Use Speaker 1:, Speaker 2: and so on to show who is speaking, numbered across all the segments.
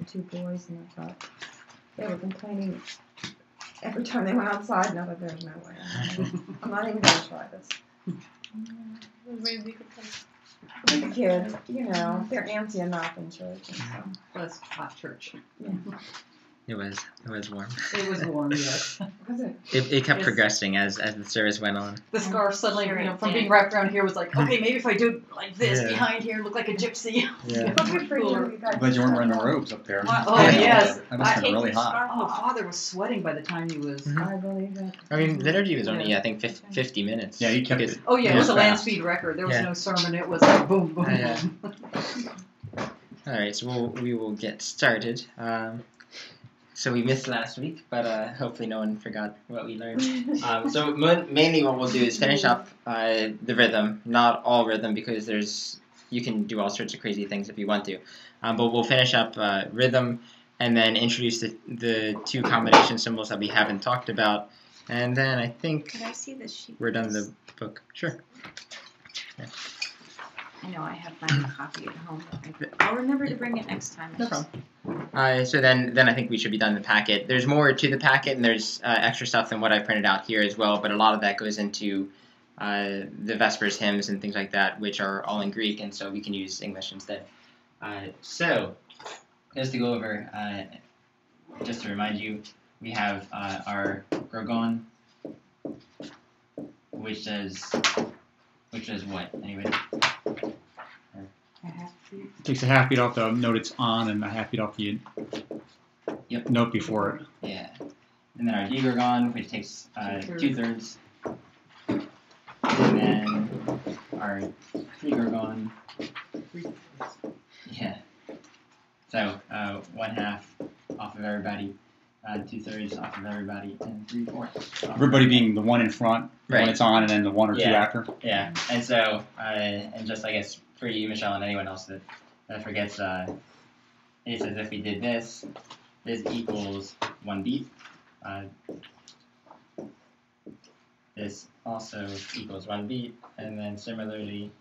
Speaker 1: 2 boys, and I thought they were complaining every time they went outside, and I thought, there's no way. I'm not even going to try this. The kids, you know, they're antsy enough in church and stuff.
Speaker 2: Well, it's hot church.
Speaker 1: Yeah.
Speaker 3: It was warm.
Speaker 2: It was warm, yes.
Speaker 1: Was it?
Speaker 3: It kept progressing as the service went on.
Speaker 2: The scarf suddenly, from being wrapped around here, was like, okay, maybe if I do like this behind here, look like a gypsy.
Speaker 3: Yeah.
Speaker 4: But you weren't wearing the robes up there.
Speaker 2: Oh, yes.
Speaker 4: That must have been really hot.
Speaker 2: Oh, Father was sweating by the time he was...
Speaker 1: I believe that.
Speaker 3: I mean, liturgy was only, I think, 50 minutes.
Speaker 4: Yeah, he kept it.
Speaker 2: Oh, yeah, it was a land
Speaker 4: fast.
Speaker 2: speed record. There was no sermon. It was like boom, boom, boom.
Speaker 3: All right, so we will get started. So we missed last week, but hopefully no one forgot what we learned. So mainly what we'll do is finish up the rhythm, not all rhythm, because you can do all sorts of crazy things if you want to. But we'll finish up rhythm and then introduce the 2 combination symbols that we haven't talked about. And then I think
Speaker 5: Can I see this sheet?
Speaker 3: we're done the book. Sure. Yeah.
Speaker 5: I know I have my copy at home, but I'll remember to bring it next time.
Speaker 3: No problem. So then I think we should be done the packet. There's more to the packet, and there's extra stuff than what I printed out here as well, but a lot of that goes into the Vespers hymns and things like that, which are all in Greek, and so we can use English instead. So, just to go over, just to remind you, we have our gorgon, which does what, anybody?
Speaker 4: It takes a half beat off the note it's on and a half beat off the note before it.
Speaker 3: Yeah. And then our digorgon, which takes 2/3. And then our trigorgon. Yeah. So 1/2 off of everybody, 2/3 off of everybody, and 3/4.
Speaker 4: Everybody being the one in front
Speaker 3: Right.
Speaker 4: when it's on, and then the 1 or 2 after.
Speaker 3: Yeah. And so, and just I guess for you, Michelle, and anyone else that forgets, it's as if we did this. This equals 1 beat. This also equals 1 beat, and then similarly,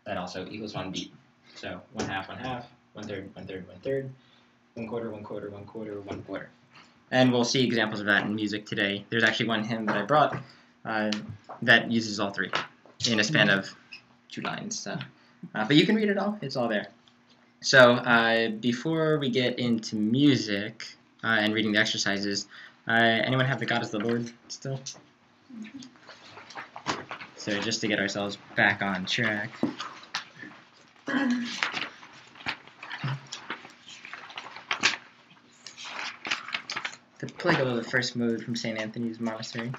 Speaker 3: that also equals 1 beat. So 1/2, 1/2, 1/3, 1/3, 1/3, 1/4, 1/4, 1/4, 1/4. And we'll see examples of that in music today. There's actually one hymn that I brought that uses all 3 in a span of 2 lines. So, but you can read it all. It's all there. So before we get into music and reading the exercises, anyone have the God is the Lord still? So just to get ourselves back on track. The plague of the first mode from St. Anthony's Monastery.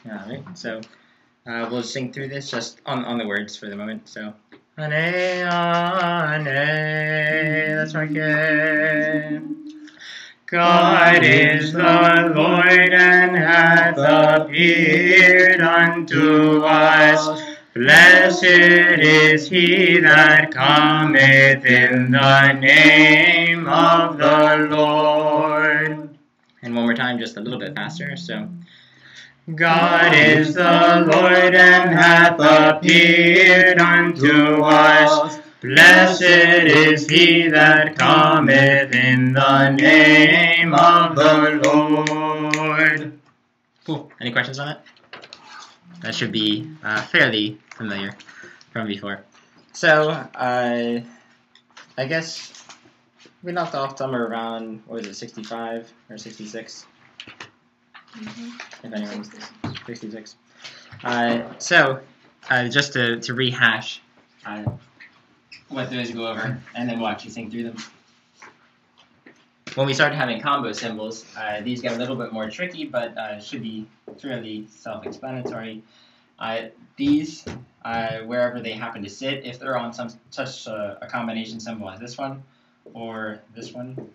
Speaker 3: Alright, so we'll sing through this just on the words for the moment. So, ane, ane, that's right, good. God is the Lord and hath appeared unto us. Blessed is he that cometh in the name of the Lord. And one more time, just a little bit faster. So, God is the Lord and hath appeared unto us. Blessed is he that cometh in the name of the Lord. Cool. Any questions on it? That should be fairly familiar from before. So, I guess we left off somewhere around, what was it, 65 or 66? If anyone, 66. So, just to rehash what those go over, and then we'll actually sing through them. When we started having combo symbols, these get a little bit more tricky, but should be fairly self-explanatory. These, wherever they happen to sit, if they're on such a combination symbol as this one, or this one,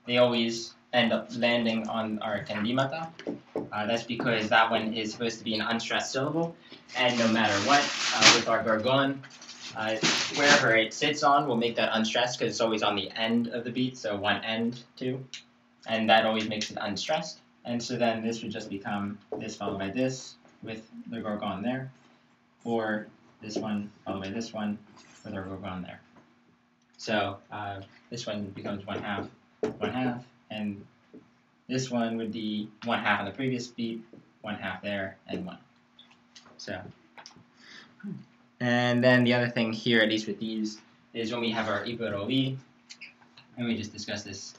Speaker 3: they always end up landing on our kendimata. That's because that one is supposed to be an unstressed syllable, and no matter what, with our gorgon, wherever it sits on, we'll make that unstressed because it's always on the end of the beat, so one end, 2, and that always makes it unstressed. And so then this would just become this followed by this, with the gorgon there, or this one all the way this one with our gorgon there. So this one becomes 1/2, 1/2, and this one would be 1/2 on the previous beat, 1/2 there, and 1. So, and then the other thing here, at least with these, is when we have our iperoi, and we just discussed this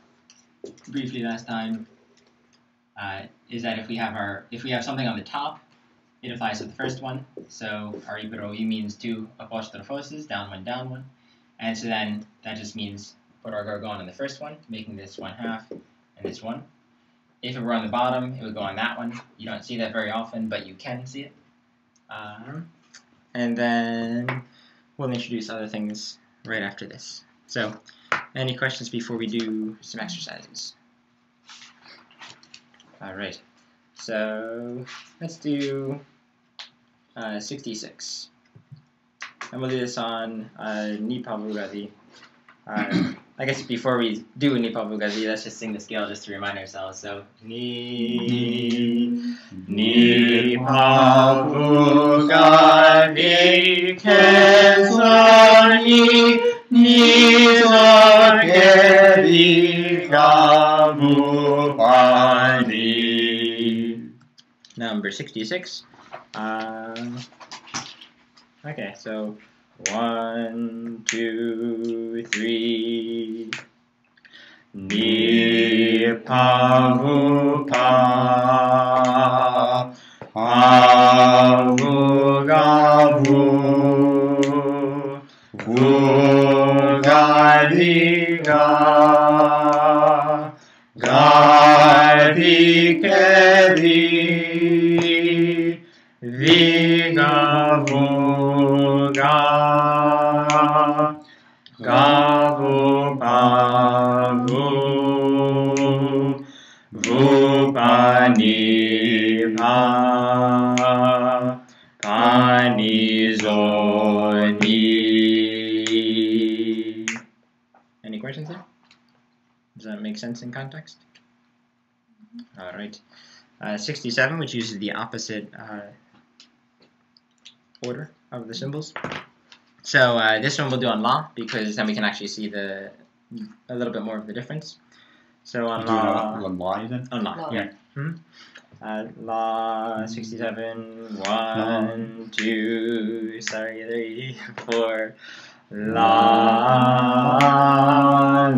Speaker 3: briefly last time, is that if we have something on the top, it applies to the first one. So our iperoi means 2 apostrophoses, down 1, down 1. And so then that just means put our gorgon on the first one, making this 1/2 and this 1. If it were on the bottom, it would go on that one. You don't see that very often, but you can see it. And then we'll introduce other things right after this. So, any questions before we do some exercises? All right. So let's do 66. And we'll do this on Nipavugazi. I guess before we do Nipavugazi, let's just sing the scale just to remind ourselves. So, Nipavugazi kesani nizakeri gavupani. Number 66. Okay, so 1, 2, 3. Nipavupa avugavu vugadiga gadikedi vigavuga gavupavu vupanipa panizoni. Any questions there? Does that make sense in context? All right. 67, which uses the opposite order of the symbols. So this one we'll do on La, because then we can actually see a little bit more of the difference. So on La,
Speaker 4: on La, you said?
Speaker 3: on La, yeah. La 67, 1, 2, 3, 4. La, la, la, la,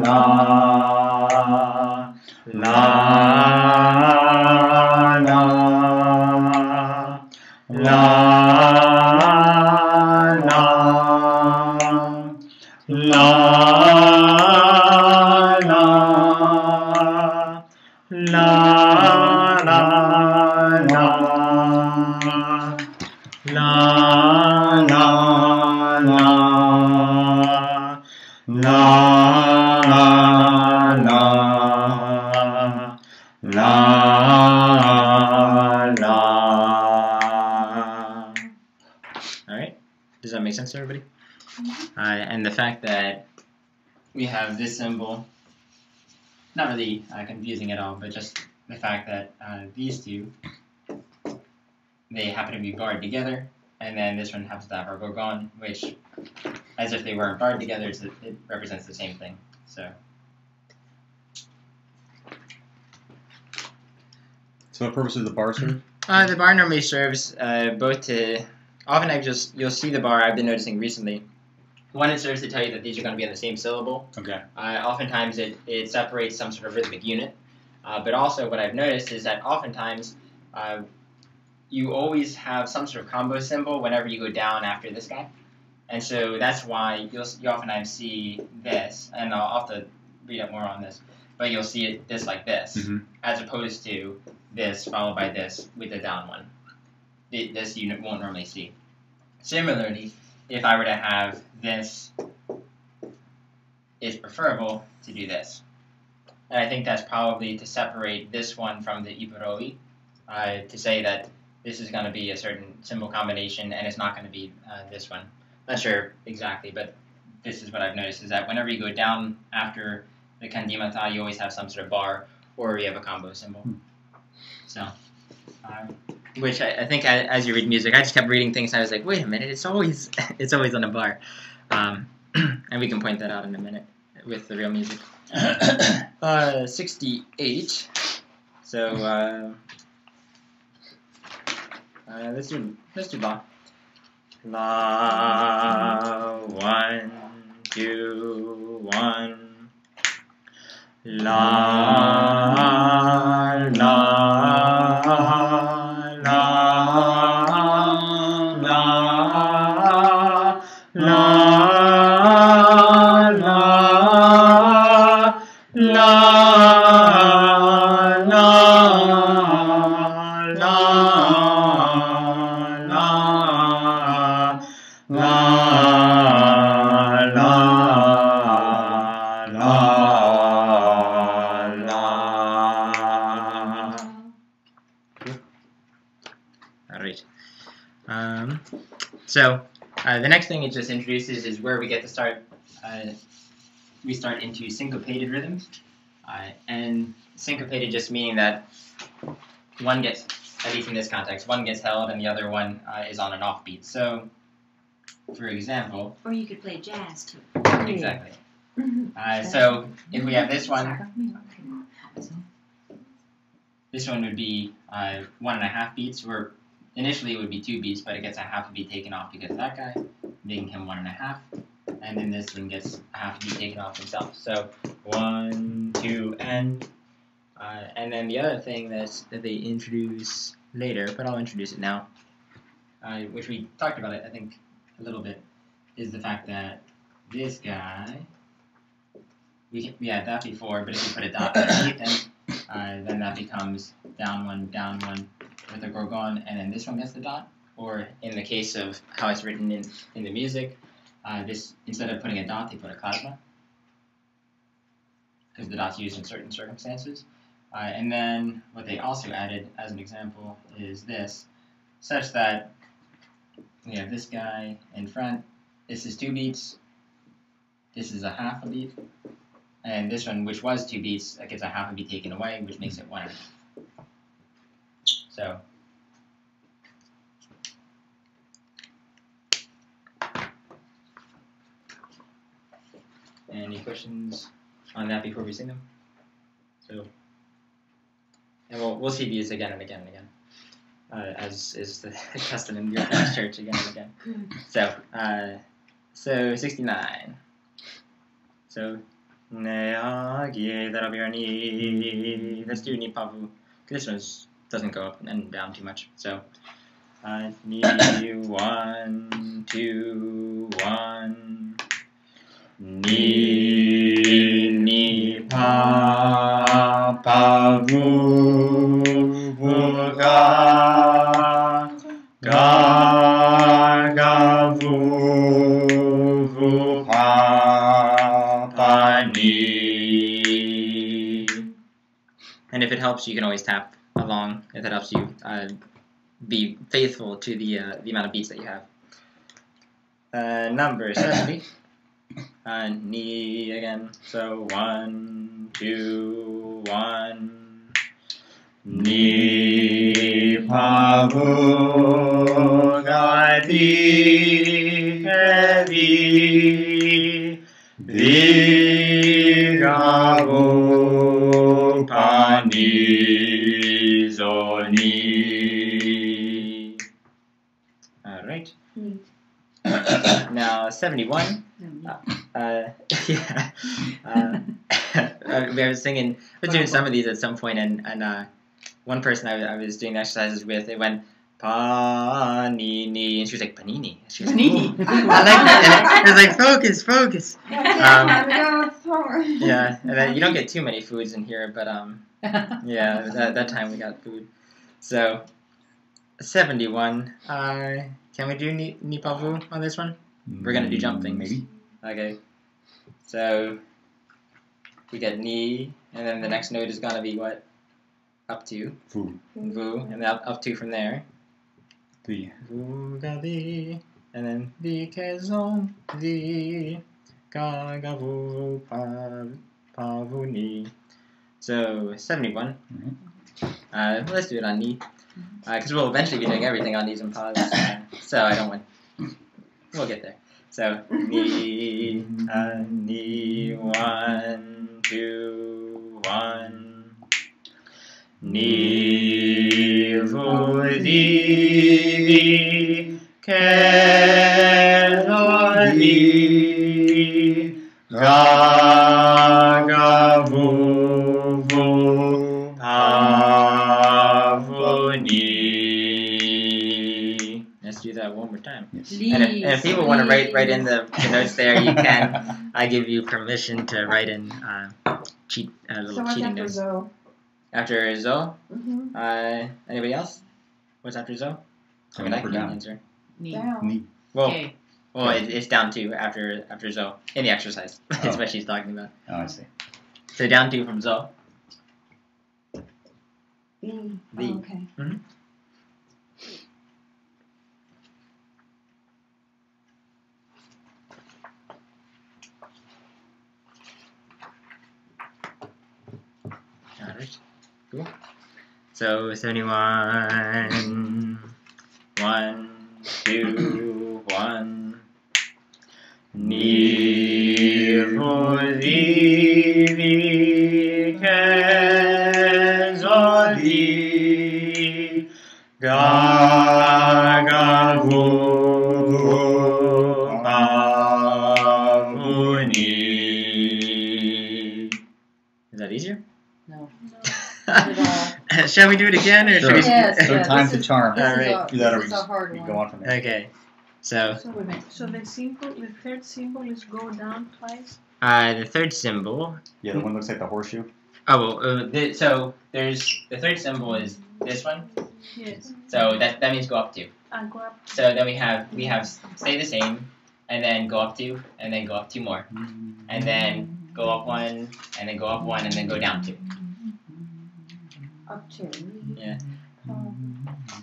Speaker 3: la, la, la, la, la, la, la, la, la, la, la. All right. Does that make sense to everybody? And the fact that we have this symbol, not really confusing at all, but just the fact that these two, they happen to be barred together, and then this one happens to have our gorgon, which, as if they weren't barred together, it represents the same thing. So
Speaker 4: what purpose does the bar serve?
Speaker 3: the bar normally serves both to, often you'll see the bar, I've been noticing recently. One, it serves to tell you that these are going to be on the same syllable.
Speaker 4: Okay.
Speaker 3: Oftentimes it separates some sort of rhythmic unit. But also what I've noticed is that oftentimes you always have some sort of combo symbol whenever you go down after this guy. And so that's why you oftentimes see this, and I'll have to read up more on this, but you'll see it this like this, as opposed to this followed by this with the down one. This you won't normally see. Similarly, if I were to have this, it's preferable to do this. And I think that's probably to separate this one from the iperoi, to say that this is going to be a certain symbol combination and it's not going to be this one. Not sure exactly, but this is what I've noticed, is that whenever you go down after the kandimata, you always have some sort of bar, or you have a combo symbol. So, which I think as you read music, I just kept reading things. And I was like, wait a minute, it's always on a bar, and we can point that out in a minute with the real music. 68. So let's do La. La 1, 2, 1. La la la la la la Alright. So the next thing it just introduces is where we get to start. We start into syncopated rhythms, and syncopated just meaning that one gets, at least in this context, one gets held and the other one is on an offbeat. So, for example,
Speaker 5: Or you could play jazz too.
Speaker 3: exactly. So if we have this one would be 1.5 beats, where initially it would be 2 beats, but it gets a half a beat taken off because of that guy, making him 1.5. And then this one gets a half a beat taken off himself. So 1, 2, and then the other thing that they introduce later, but I'll introduce it now, which we talked about it, I think, a little bit, is the fact that this guy, we had that before, but if you put a dot underneath him, then that becomes down 1, with a gorgon, and then this one gets the dot. Or in the case of how it's written in the music, this, instead of putting a dot, they put a plasma, because the dot's used in certain circumstances. And then what they also added as an example is this, such that we have this guy in front. This is 2 beats. This is a half a beat. And this one, which was 2 beats, that gets a half a beat taken away, which makes it 1.5. So. Any questions on that before we sing them? So, and we'll see these again and again and again, as is the custom in the Orthodox Church again and again. So 69. So that'll be our ni. Let's do ni pavu. This one doesn't go up and down too much. So ni 1, 2, 1. Ni pa pa vu ga ga vu pa ni. And if it helps, you can always tap along. If that helps you be faithful to the amount of beats that you have. Number 70. Ni again. So 1, 2, 1. Ni pa vu ga di ga vu pa ni zo ni. All right. Now 71. We were singing. I was doing some of these at some point, and one person I was doing exercises with, it went pa ni ni, and she was like panini. She was like, "Ooh." I like that. And it was like focus. Yeah, and then you don't get too many foods in here, but yeah, that time we got food. So 71. Can we do ni pavu on this one? We're gonna do jump things.
Speaker 4: Maybe.
Speaker 3: Okay. So we get ni, and then the next note is gonna be what? Up to.
Speaker 4: Vu.
Speaker 3: Vu, and then up 2 from there.
Speaker 4: Di.
Speaker 3: Vu ga di, and then di ke zon di, ga ga vu pa vu ni. So 71.
Speaker 4: Mm-hmm.
Speaker 3: Let's do it on ni. Because we'll eventually be doing everything on these in pause. So I don't want. We'll get there. So ni, ni, 1, 2, 1. Ni, vo, di, ke, do, di, ga, ga, vu, vu, pa, vu, ni. Let's do that one more time. And if people want to write in the notes there, you can. I give you permission to write in little
Speaker 1: So what's
Speaker 3: cheating
Speaker 1: after
Speaker 3: notes.
Speaker 1: Zo?
Speaker 3: After Zo?
Speaker 1: Mm-hmm.
Speaker 3: Anybody else? What's after Zo? I mean,
Speaker 4: Up
Speaker 3: I
Speaker 4: or
Speaker 3: can
Speaker 4: down?
Speaker 3: answer.
Speaker 1: Down.
Speaker 4: Neat.
Speaker 3: Well,
Speaker 2: Okay.
Speaker 3: well, it's down 2 after Zo in the exercise. That's
Speaker 4: Oh.
Speaker 3: what she's talking about.
Speaker 4: Oh, I see.
Speaker 3: So down 2 from Zo.
Speaker 1: B.
Speaker 3: B.
Speaker 1: Oh, okay.
Speaker 3: Mm-hmm. Alright, cool. So 71, 1, 2, 1. Ni, vo, di, ke, zo, di, ga, ga, vu, pa, vu, ni. Is that easier?
Speaker 2: No. Not at all.
Speaker 3: Shall we do it again, or should we?
Speaker 4: Sure.
Speaker 2: Yes,
Speaker 4: Third
Speaker 2: yeah,
Speaker 4: time's
Speaker 2: this
Speaker 4: the
Speaker 2: is-
Speaker 4: charm.
Speaker 3: All right.
Speaker 4: Do that or
Speaker 2: This
Speaker 4: we
Speaker 2: is a hard
Speaker 4: we
Speaker 2: one.
Speaker 4: go on from there.
Speaker 3: Okay. So
Speaker 6: So the third symbol is go down twice.
Speaker 3: the third symbol.
Speaker 4: Yeah, the one looks like the horseshoe.
Speaker 3: Oh well. So there's the third symbol is this one.
Speaker 6: Yes.
Speaker 3: So that means go up 2.
Speaker 6: And go up.
Speaker 3: So then we have stay the same, and then go up 2, and then go up 2 more, and then go up 1, and then go up 1, and then go down 2.
Speaker 1: Up to.
Speaker 3: Yeah.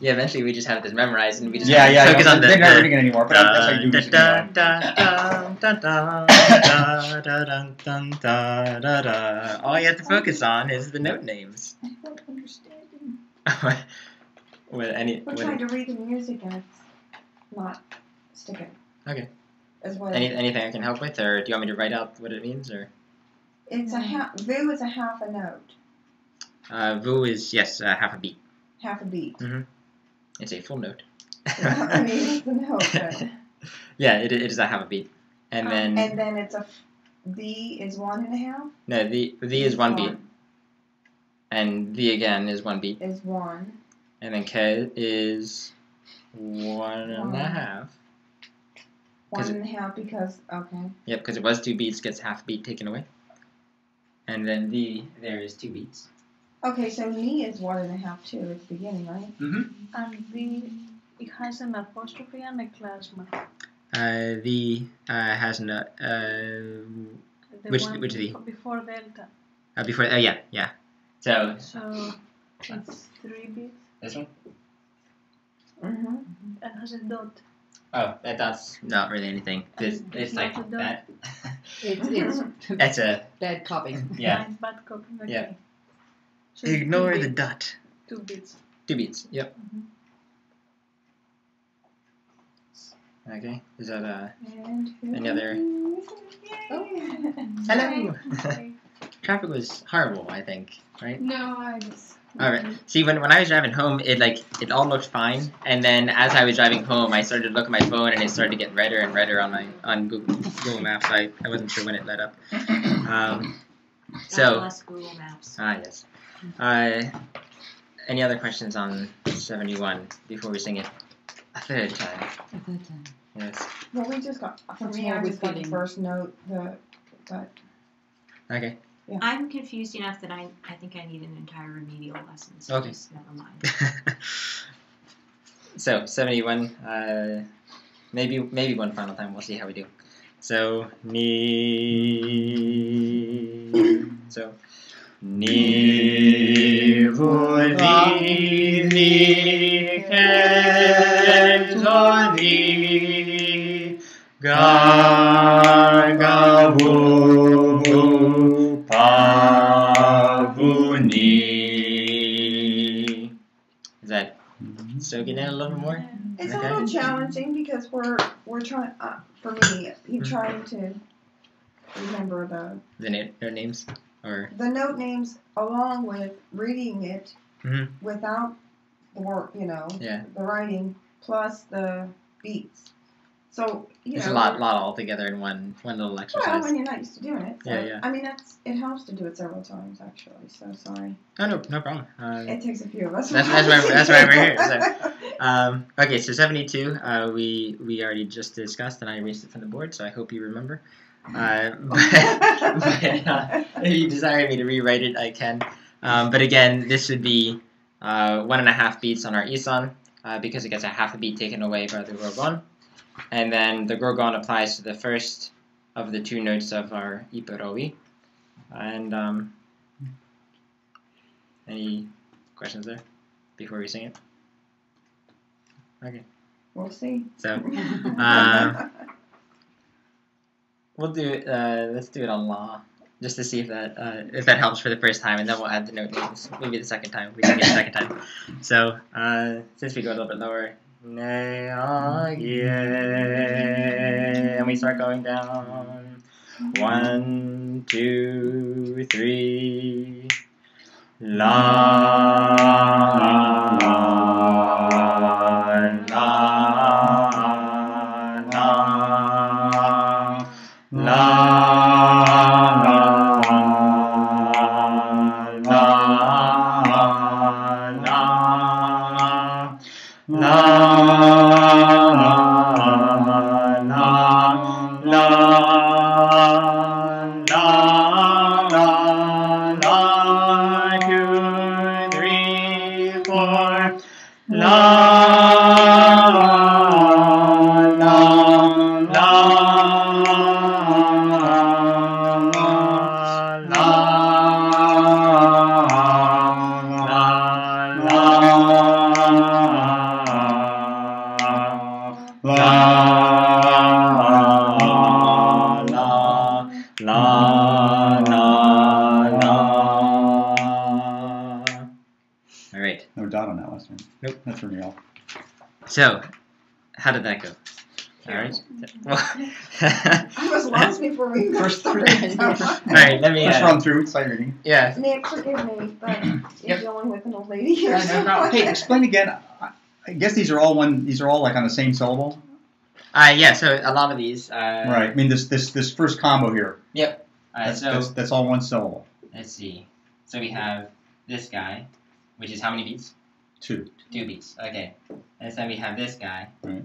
Speaker 3: Yeah. Eventually, we just have this memorized, and we just
Speaker 4: Yeah,
Speaker 3: focus on
Speaker 4: they're not reading
Speaker 3: the
Speaker 4: it anymore, but that's how you do it.
Speaker 3: all you have to focus on is the note names.
Speaker 1: I don't understand.
Speaker 3: What
Speaker 1: We're trying to read the music and it's not sticking.
Speaker 3: Okay.
Speaker 1: Is what
Speaker 3: anything I can help with, or do you want me to write out what it means, or?
Speaker 1: it's a Vu is a half a note,
Speaker 3: Vu is half a beat.
Speaker 1: half a beat.
Speaker 3: It's a full note.
Speaker 1: I mean, it's a note, but
Speaker 3: Yeah, it is a half a beat, and then
Speaker 1: it's a D is 1.5.
Speaker 3: no, the is 1 beat, and the again is 1 beat,
Speaker 1: Is 1.
Speaker 3: and then K is 1.5.
Speaker 1: 1.5 because okay.
Speaker 3: Yep, because it was 2 beats, gets half a beat taken away, and then there is 2 beats.
Speaker 1: Okay, so Ni is 1.5 too at the beginning, right?
Speaker 6: And it has an apostrophe and a klasma.
Speaker 3: The has no
Speaker 6: The
Speaker 3: Which-
Speaker 6: one
Speaker 3: which the?
Speaker 6: Before delta.
Speaker 3: before yeah. So
Speaker 6: So it's 3 bits
Speaker 3: this one.
Speaker 1: Mm-hmm.
Speaker 6: and has a dot.
Speaker 3: Oh, that's not really anything. It's
Speaker 6: It's
Speaker 3: like
Speaker 6: not a dot.
Speaker 3: that.
Speaker 2: It's
Speaker 3: That's a
Speaker 2: bad copy.
Speaker 3: yeah.
Speaker 6: Nice bad copy. Okay.
Speaker 3: Yeah.
Speaker 6: So it's
Speaker 3: Ignore
Speaker 6: 2
Speaker 3: the
Speaker 6: bits,
Speaker 3: dot.
Speaker 6: 2 bits.
Speaker 3: 2 beats. Yep. Okay. Is that
Speaker 1: And
Speaker 3: Any other-
Speaker 1: Oh.
Speaker 3: hello?
Speaker 6: Okay.
Speaker 3: Traffic was horrible, I think, right?
Speaker 5: No, I just.
Speaker 3: All right. See, when I was driving home, it all looked fine, and then as I was driving home, I started to look at my phone, and it started to get redder and redder on Google Maps. I wasn't sure when it let up. So
Speaker 5: Bless Google Maps.
Speaker 3: yes. Any other questions on 71 before we sing it a third time? Yes.
Speaker 1: Well, we just got for
Speaker 2: That's
Speaker 1: me.
Speaker 2: more
Speaker 1: I
Speaker 2: with
Speaker 1: just got the
Speaker 2: feeling.
Speaker 1: first note. But
Speaker 3: Okay.
Speaker 5: I'm confused enough that I think I need an entire remedial lesson, so
Speaker 3: Okay.
Speaker 5: just never mind.
Speaker 3: So 71. Maybe one final time. We'll see how we do. So ni. So ni vo di di ke zo di ga ga vu vu pa vu ni. Is that soak it in a little bit more.
Speaker 1: It's
Speaker 3: Okay.
Speaker 1: a little challenging because we're trying. For me, you're trying to remember
Speaker 3: The note names, or
Speaker 1: the note names along with reading it without the word,
Speaker 3: yeah,
Speaker 1: the writing plus the beats. So
Speaker 3: it's a lot all together in one little exercise.
Speaker 1: Well, when you're not used to doing it. So,
Speaker 3: Yeah.
Speaker 1: I mean, it helps to do it several times actually. So sorry.
Speaker 3: Oh no problem.
Speaker 1: It takes a few of us.
Speaker 3: That's why we're here. So, okay, so 72. We already just discussed, and I erased it from the board, so I hope you remember. But if you desire me to rewrite it, I can. But again, this would be 1.5 beats on our isan, because it gets a half a beat taken away by the gorgon. And then the gorgon applies to the first of the 2 notes of our iperoi. And any questions there before we sing it? Okay.
Speaker 1: We'll see.
Speaker 3: So we'll do it. Let's do it on law, just to see if that helps for the first time, and then we'll add the note names. Maybe the second time we can get the second time. So since we go a little bit lower, and we start going down. 1, 2, 3. La la la Alright.
Speaker 4: No dot on that last one.
Speaker 3: Nope.
Speaker 4: That's from y'all.
Speaker 3: So, how did that go? Alright.
Speaker 1: I was lost before we
Speaker 4: First
Speaker 1: started.
Speaker 3: Alright, let me.
Speaker 4: Let's run through sight reading.
Speaker 3: Yeah.
Speaker 1: Nick, forgive me, but you're
Speaker 3: Yep.
Speaker 1: dealing with an old lady here.
Speaker 3: No problem.
Speaker 4: Hey, explain again. I guess these are all like on the same syllable.
Speaker 3: Yeah. So a lot of these.
Speaker 4: Right. I mean this first combo here.
Speaker 3: Yep.
Speaker 4: That's all one syllable.
Speaker 3: Let's see. So we have this guy, which is how many beats?
Speaker 4: 2.
Speaker 3: 2 beats. Okay. And then we have this guy,
Speaker 4: Right.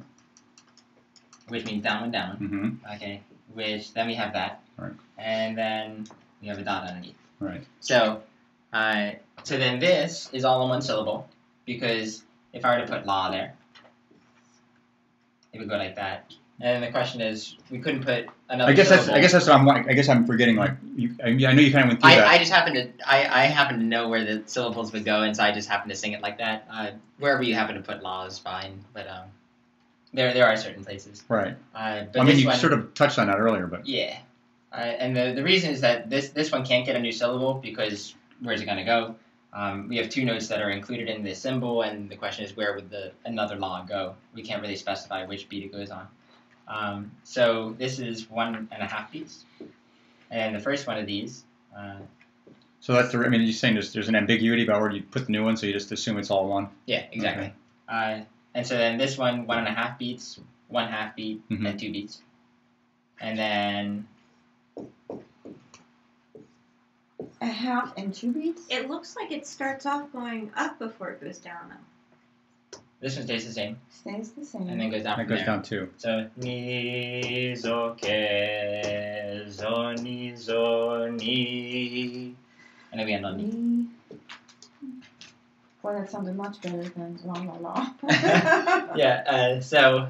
Speaker 3: which means down, one, down.
Speaker 4: Mm-hmm.
Speaker 3: Okay. Which then we have that.
Speaker 4: Right.
Speaker 3: And then we have a dot underneath.
Speaker 4: Right.
Speaker 3: So, so then this is all in one syllable, because if I were to put la there, it would go like that. And then the question is, we couldn't put another.
Speaker 4: I guess
Speaker 3: syllable.
Speaker 4: that's what I'm forgetting. Like I know you kind of went through that.
Speaker 3: I just happen to I happen to know where the syllables would go, and so I just happen to sing it like that. Wherever you happen to put la is fine, but there are certain places.
Speaker 4: Right.
Speaker 3: But
Speaker 4: I mean,
Speaker 3: this
Speaker 4: you
Speaker 3: one,
Speaker 4: sort of touched on that earlier, but
Speaker 3: yeah. And the reason is that this one can't get a new syllable, because where's it going to go? We have 2 notes that are included in this symbol, and the question is, where would another la go? We can't really specify which beat it goes on. So this is 1.5 beats, and the first one of these.
Speaker 4: so that's I mean, you're saying there's an ambiguity about where you put the new one, so you just assume it's all one.
Speaker 3: Yeah, exactly. Okay. And so then this one, 1.5 beats, 1/2 beat, and 2 beats, and then
Speaker 1: A half and 2 beats?
Speaker 5: It looks like it starts off going up before it goes down, though.
Speaker 3: this one stays the same,
Speaker 1: Stays the same.
Speaker 3: and then goes down
Speaker 4: That
Speaker 3: from
Speaker 4: goes
Speaker 3: there.
Speaker 4: down 2.
Speaker 3: So ni zo ke zo ni, and then we end on ni.
Speaker 1: Boy, that sounded much better than la la la.
Speaker 3: Yeah. So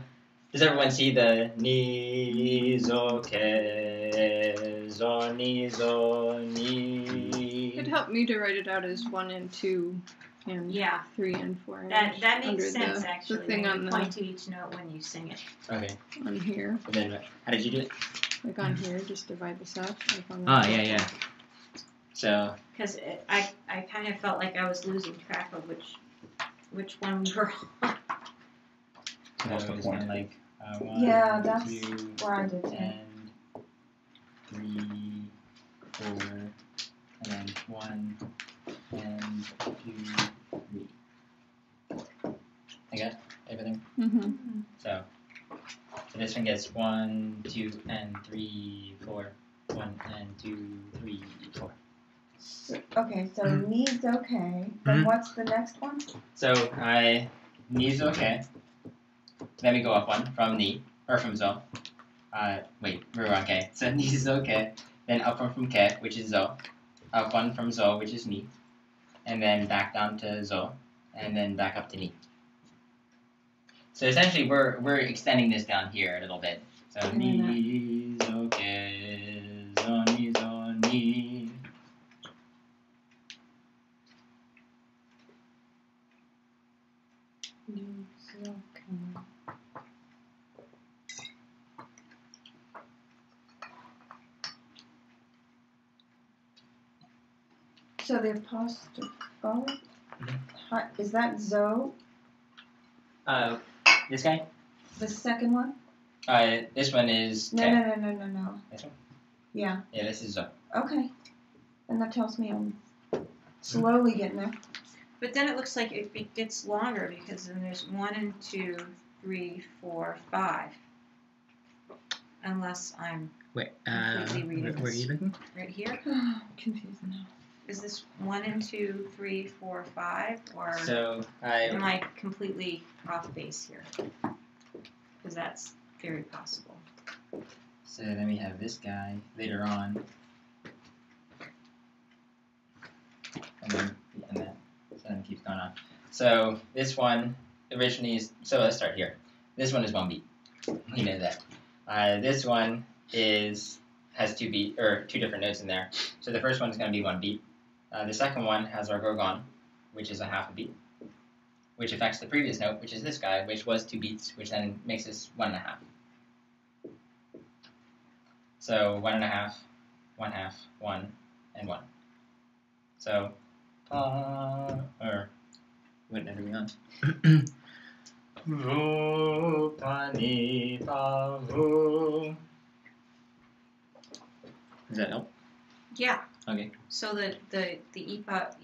Speaker 3: does everyone see the ni zo ke zo ni?
Speaker 7: It helped me to write it out as 1 and 2 and
Speaker 5: Yeah.
Speaker 7: 3 and 4.
Speaker 5: That
Speaker 7: under
Speaker 5: makes sense,
Speaker 7: the
Speaker 5: actually,
Speaker 7: thing
Speaker 5: when
Speaker 7: on
Speaker 5: you
Speaker 7: the
Speaker 5: point to each note when you sing it.
Speaker 3: Okay.
Speaker 7: on here,
Speaker 3: And then how did you do it?
Speaker 7: like on here, just divide this up. Like on
Speaker 3: Oh yeah. So
Speaker 5: Because I kind of felt like I was losing track of which one we were on.
Speaker 3: So
Speaker 4: What's the
Speaker 3: just
Speaker 4: point?
Speaker 3: kinda like 1,
Speaker 1: Yeah, that's
Speaker 3: 2,
Speaker 1: where I did too.
Speaker 3: and 3, 4, and then 1, and 2, 3. I got everything.
Speaker 7: Mm-hmm.
Speaker 3: So this one gets 1, 2, and 3, 4. 1 and 2, 3, 4.
Speaker 1: Okay, so knee's okay. Then what's the next one?
Speaker 3: So knee's okay. Then we go up one from knee or from zo. Wait, we're on K. So knee's okay. Then up one from K, which is zo. Up one from zo, which is knee, and then back down to zo, and then back up to knee. So essentially, we're extending this down here a little bit. So knee's okay. Zo knee zo knee.
Speaker 1: So the apostrophe, is that zo?
Speaker 3: This guy.
Speaker 1: The second one?
Speaker 3: This one is
Speaker 1: No,
Speaker 3: K.
Speaker 1: no.
Speaker 3: This one.
Speaker 1: Yeah.
Speaker 3: Yeah, this is zo.
Speaker 1: Okay. And that tells me I'm slowly getting there.
Speaker 5: But then it looks like it gets longer because then there's 1 and 2, 3, 4, 5. Unless I'm
Speaker 3: Wait,
Speaker 5: completely reading
Speaker 3: where are you looking?
Speaker 5: right here.
Speaker 1: Confused now.
Speaker 5: Is this 1 and 2, 3, 4, 5, or
Speaker 3: So
Speaker 5: am I completely off base here? Because that's very possible.
Speaker 3: So then we have this guy later on, and then that. So then it keeps going on. So this one originally is. So let's start here. This one is 1 beat. You know that. This one has 2 beat or 2 different notes in there. So the first one is going to be 1 beat. The second one has our gorgon, which is a half a beat, which affects the previous note, which is this guy, which was 2 beats, which then makes this 1.5. So 1.5, 1/2, 1, and 1. So, or what note are we on? Ro, pa, ni, fa, ro. Does that help?
Speaker 5: Yeah.
Speaker 3: Okay.
Speaker 5: So the ipa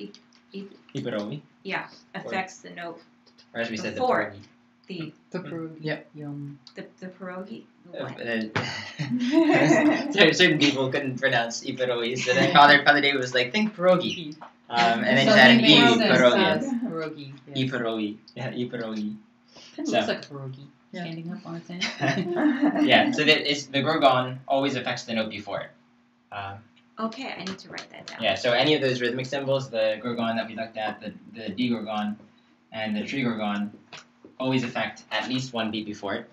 Speaker 3: Iparogi.
Speaker 5: yeah affects the note
Speaker 3: Or as we said, the
Speaker 5: Before.
Speaker 3: pierogi.
Speaker 2: The pierogi.
Speaker 3: Yep.
Speaker 2: Yum.
Speaker 5: the pierogi. The what?
Speaker 3: Certain people couldn't pronounce iparogi, so then Father David was like, think pierogi. And then
Speaker 2: So
Speaker 3: he added
Speaker 2: he makes
Speaker 3: e
Speaker 2: this,
Speaker 3: pierogi.
Speaker 2: pierogi. Yeah.
Speaker 3: Iparogi. Yeah, iparogi.
Speaker 2: Kind of
Speaker 3: So-
Speaker 2: looks like a pierogi
Speaker 3: Yeah.
Speaker 2: standing up on its end.
Speaker 3: Yeah, so the gorgon always affects the note before it.
Speaker 5: Okay, I need to write that down.
Speaker 3: Yeah, so any of those rhythmic symbols, the gorgon that we looked at, the digorgon, and the trigorgon, always affect at least 1 beat before it.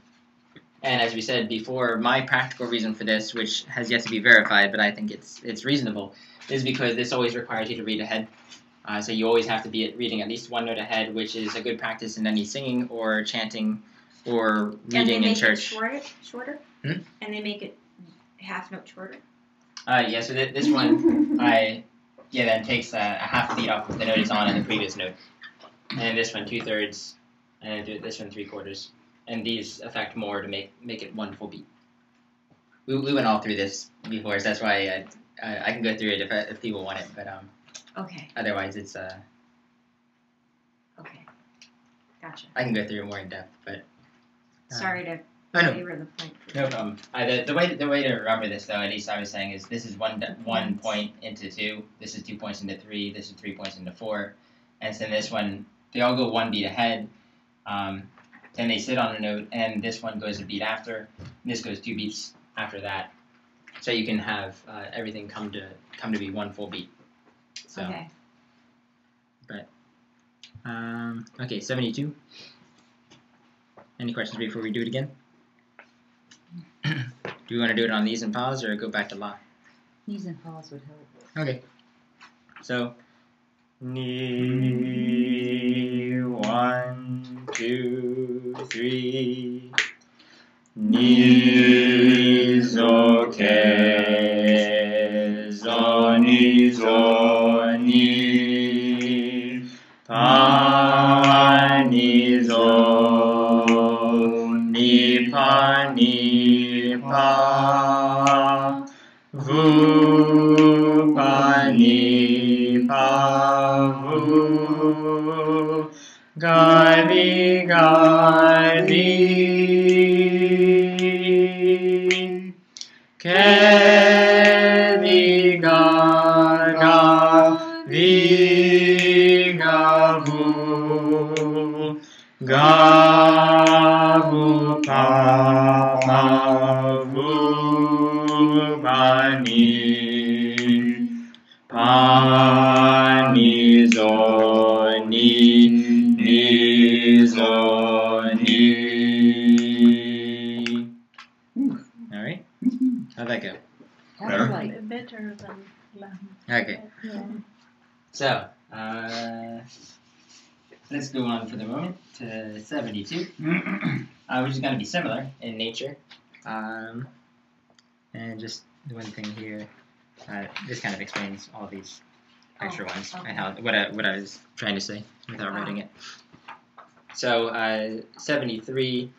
Speaker 3: And as we said before, my practical reason for this, which has yet to be verified, but I think it's reasonable, is because this always requires you to read ahead. So you always have to be reading at least 1 note ahead, which is a good practice in any singing or chanting or reading in church.
Speaker 5: And they make it shorter?
Speaker 3: Hmm?
Speaker 5: And they make it half note shorter?
Speaker 3: Yeah, so this one, then takes a half beat off of the note it's on in the previous note. And this one 2/3, and this one 3/4. And these affect more to make it 1 full beat. We went all through this before, so that's why I can go through it if people want it, but
Speaker 5: Okay,
Speaker 3: otherwise it's
Speaker 5: okay. Gotcha.
Speaker 3: I can go through it more in depth, but
Speaker 5: Sorry to
Speaker 3: I know.
Speaker 5: belabor the point.
Speaker 3: No problem. The way to remember this, though, at least I was saying, is this is one point into 2. This is 2 points into 3. This is 3 points into 4. And so this one, they all go 1 beat ahead. Then they sit on a note, and this one goes a beat after. And this goes 2 beats after that. So you can have everything come to be 1 full beat. So,
Speaker 5: Okay.
Speaker 3: okay, 72. Any questions before we do it again? Do we want to do it on these and pause or go back to la?
Speaker 2: Knees and paws would help.
Speaker 3: Okay. So, knee, 1, 2, 3. Knees okay. Zo, ni, zo, ni. Pa, ni, zo. ni pa. Vu pa ni pa vu. Gai vi. Ke vi ga vi ga vu. Ga vu pa vu ba ni. Pa ni zo ni zo ni. All right. How'd that go?
Speaker 6: That's like better than Latin.
Speaker 3: Okay.
Speaker 6: Yeah.
Speaker 3: So, let's go on for the moment to 72, which is going to be similar in nature. And just one thing here, this kind of explains all these extra ones and how what I was trying to say without writing it. So, 73,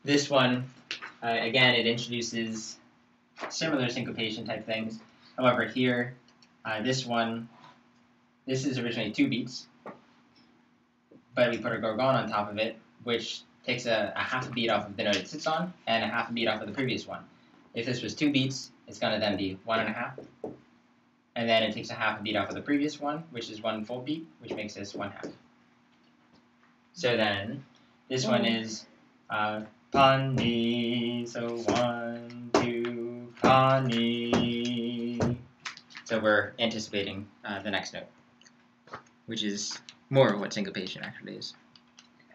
Speaker 3: this one, again, it introduces similar syncopation type things. However, here, this one, this is originally 2 beats, but we put a gorgon on top of it, which takes a half a beat off of the note it sits on, and a half a beat off of the previous one. If this was 2 beats, it's going to then be 1.5, and then it takes a half a beat off of the previous one, which is 1 full beat, which makes this 1/2. So then, this one is pa ni, so 1, 2, pa ni. So we're anticipating the next note, which is more what syncopation actually is.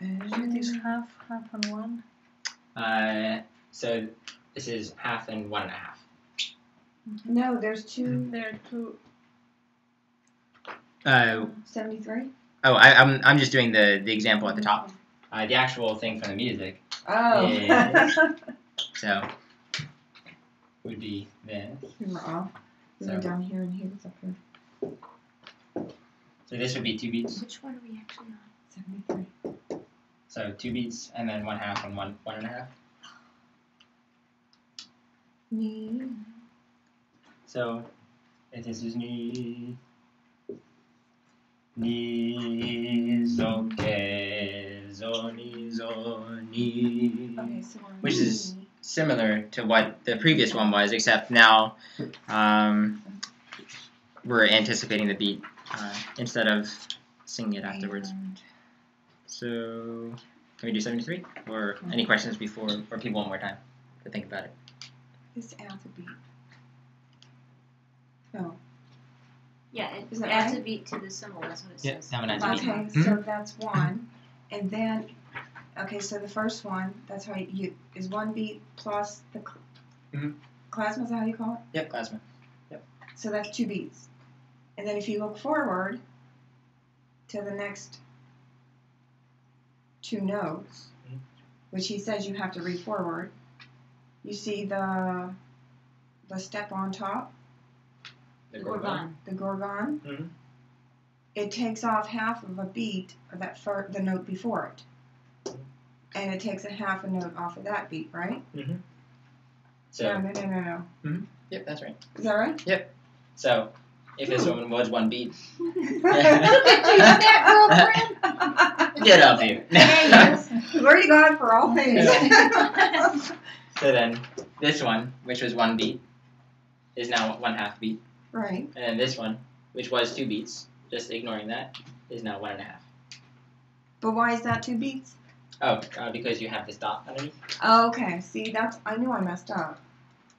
Speaker 6: It is half and 1.
Speaker 3: So this is half and 1.5.
Speaker 1: No, there's 2.
Speaker 6: There are 2.
Speaker 1: 73.
Speaker 3: Oh, I'm just doing the example at the top. The actual thing from the music.
Speaker 1: Oh.
Speaker 3: Yes. So would be this.
Speaker 1: We were off. We were
Speaker 3: So-
Speaker 1: down here and he was up here.
Speaker 3: So this would be 2 beats.
Speaker 5: Which one are we actually on?
Speaker 1: 73.
Speaker 3: So 2 beats and then 1/2 and 1.5.
Speaker 1: Ni.
Speaker 3: So if this is ni zo ke zo ni.
Speaker 1: Okay, so we're
Speaker 3: Which is
Speaker 1: ni.
Speaker 3: similar to what the previous one was, except now we're anticipating the beat instead of singing it afterwards.
Speaker 1: And
Speaker 3: So, can we do 73? Or any questions before, or people one more time to think about it?
Speaker 1: this adds a beat. Oh.
Speaker 5: Yeah, it
Speaker 1: Is that
Speaker 5: adds
Speaker 1: right?
Speaker 5: a beat to the symbol. That's what it
Speaker 3: Yeah,
Speaker 5: says.
Speaker 3: that one adds a beat.
Speaker 1: Okay, so that's 1. And then, okay, so the first one, that's how you, is 1 beat plus the plasma, is that how you call it?
Speaker 3: Yep, plasma.
Speaker 1: So that's 2 beats. And then if you look forward to the next 2 notes, which he says you have to read forward, you see the step on top,
Speaker 3: The
Speaker 5: Gorgon.
Speaker 1: the gorgon.
Speaker 3: Mhm.
Speaker 1: It takes off half of a beat of that the note before it, and it takes a half a note off of that beat, right?
Speaker 3: So,
Speaker 1: No.
Speaker 3: yep, that's right.
Speaker 1: Is that right?
Speaker 3: So, if this one was 1 beat, get up here.
Speaker 1: Glory to God for all things.
Speaker 3: So then, this one, which was 1 beat, is now 1/2 beat.
Speaker 1: Right.
Speaker 3: And then this one, which was 2 beats, just ignoring that, is now 1.5.
Speaker 1: But why is that 2 beats?
Speaker 3: Oh, because you have this dot underneath.
Speaker 1: Oh, okay. See, I knew I messed up.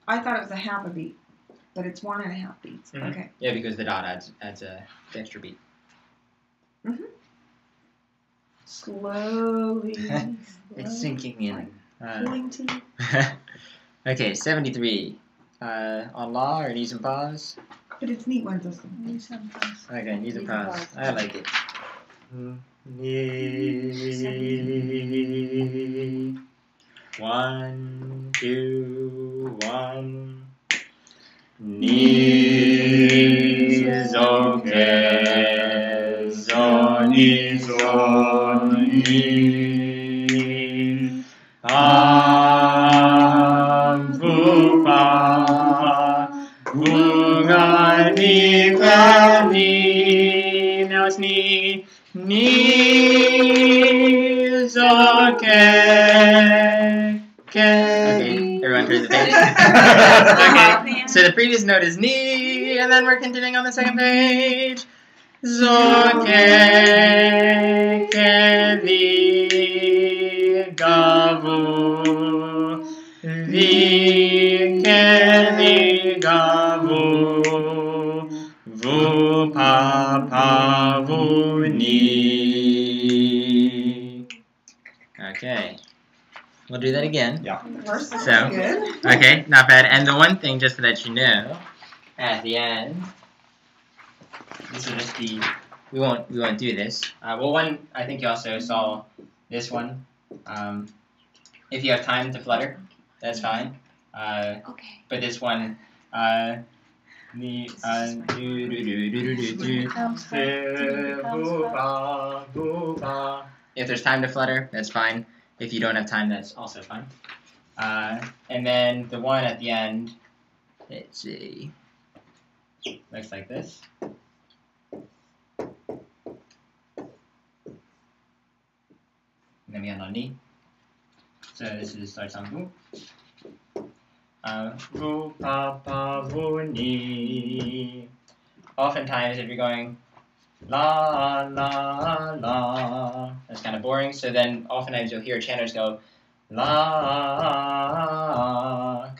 Speaker 1: I thought it was a half a beat, but it's 1.5 beats.
Speaker 3: Mhm.
Speaker 1: Okay.
Speaker 3: Yeah, because the dot adds a extra beat.
Speaker 1: Slowly.
Speaker 3: It's sinking in.
Speaker 1: Pulling teeth.
Speaker 3: Okay, 73. On law or knees and paws?
Speaker 1: But it's neat when this one.
Speaker 6: These and those.
Speaker 3: Okay, knees and
Speaker 1: Knees and
Speaker 3: paws.
Speaker 1: paws.
Speaker 3: I like it. Knee. 1, 2, 1. Knees, okay, zoni, zoni. kevi, kevi. Now it's ni, ni, so, ke. Okay, everyone turn the page. Okay, so the previous note is ni, and then we're continuing on the second page. So, ke, vi, gavu, vi, vi, gavu, vu, pa, vu, ni. Okay. We'll do that again.
Speaker 4: Yeah.
Speaker 1: First, that's
Speaker 3: So-
Speaker 1: good.
Speaker 3: Okay, not bad. And the one thing, just to let you know, at the end, this will just be. We won't do this. Well, one, I think you also saw this one. If you have time to flutter, that's fine.
Speaker 5: Okay.
Speaker 3: But this one, if there's time to flutter, that's fine. If you don't have time, that's also fine. And then the one at the end, let's see, looks like this. And then we end on ni. So this starts on vu. Vu, pa, vu, ni. Oftentimes, if you're going la, la, la, that's kind of boring. So then oftentimes you'll hear chanters go la,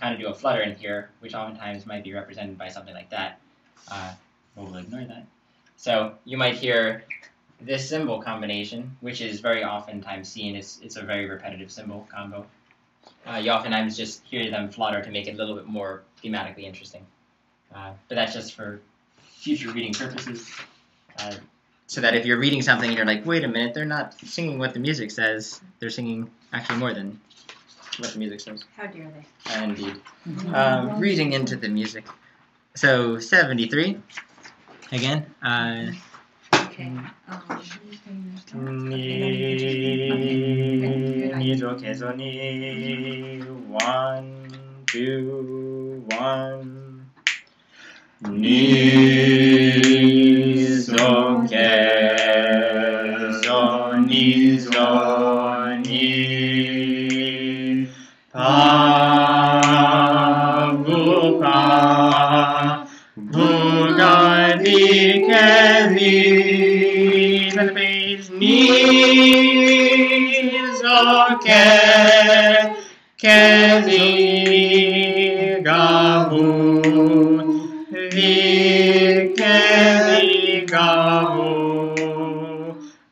Speaker 3: kind of do a flutter in here, which oftentimes might be represented by something like that. We'll ignore that. So you might hear this symbol combination, which is very oftentimes seen. It's a very repetitive symbol combo. You oftentimes just hear them flutter to make it a little bit more thematically interesting. But that's just for future reading purposes. So that if you're reading something and you're like, wait a minute, they're not singing what the music says. They're singing actually more than what the music says.
Speaker 5: How dare they?
Speaker 3: Indeed. Reading into the music. So 73. Again.
Speaker 5: Okay.
Speaker 3: Ni zo kezo ni 1, 2, 1. Ni zo kezo ni pa vu pa vu ga vi ke vi. On the page, ni zo ke vi ga vu, vi ke vi ga vu,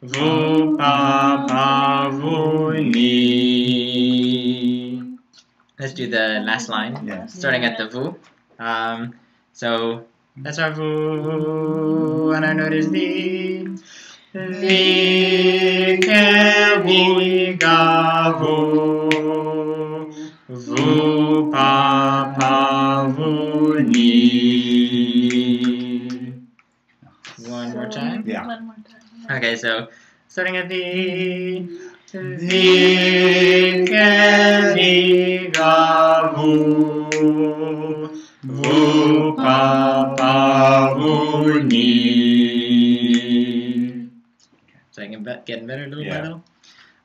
Speaker 3: vu pa vu ni. Let's do the last line,
Speaker 4: Yeah.
Speaker 3: starting at the vu. So that's our vu, and our note is the. Vi ke vi ga vu, vu pa vu ni. One more time.
Speaker 4: Yeah.
Speaker 6: One more time.
Speaker 3: Okay, so starting at the. Vi ke vi ga vu, vu pa vu ni. So I can getting better little by little.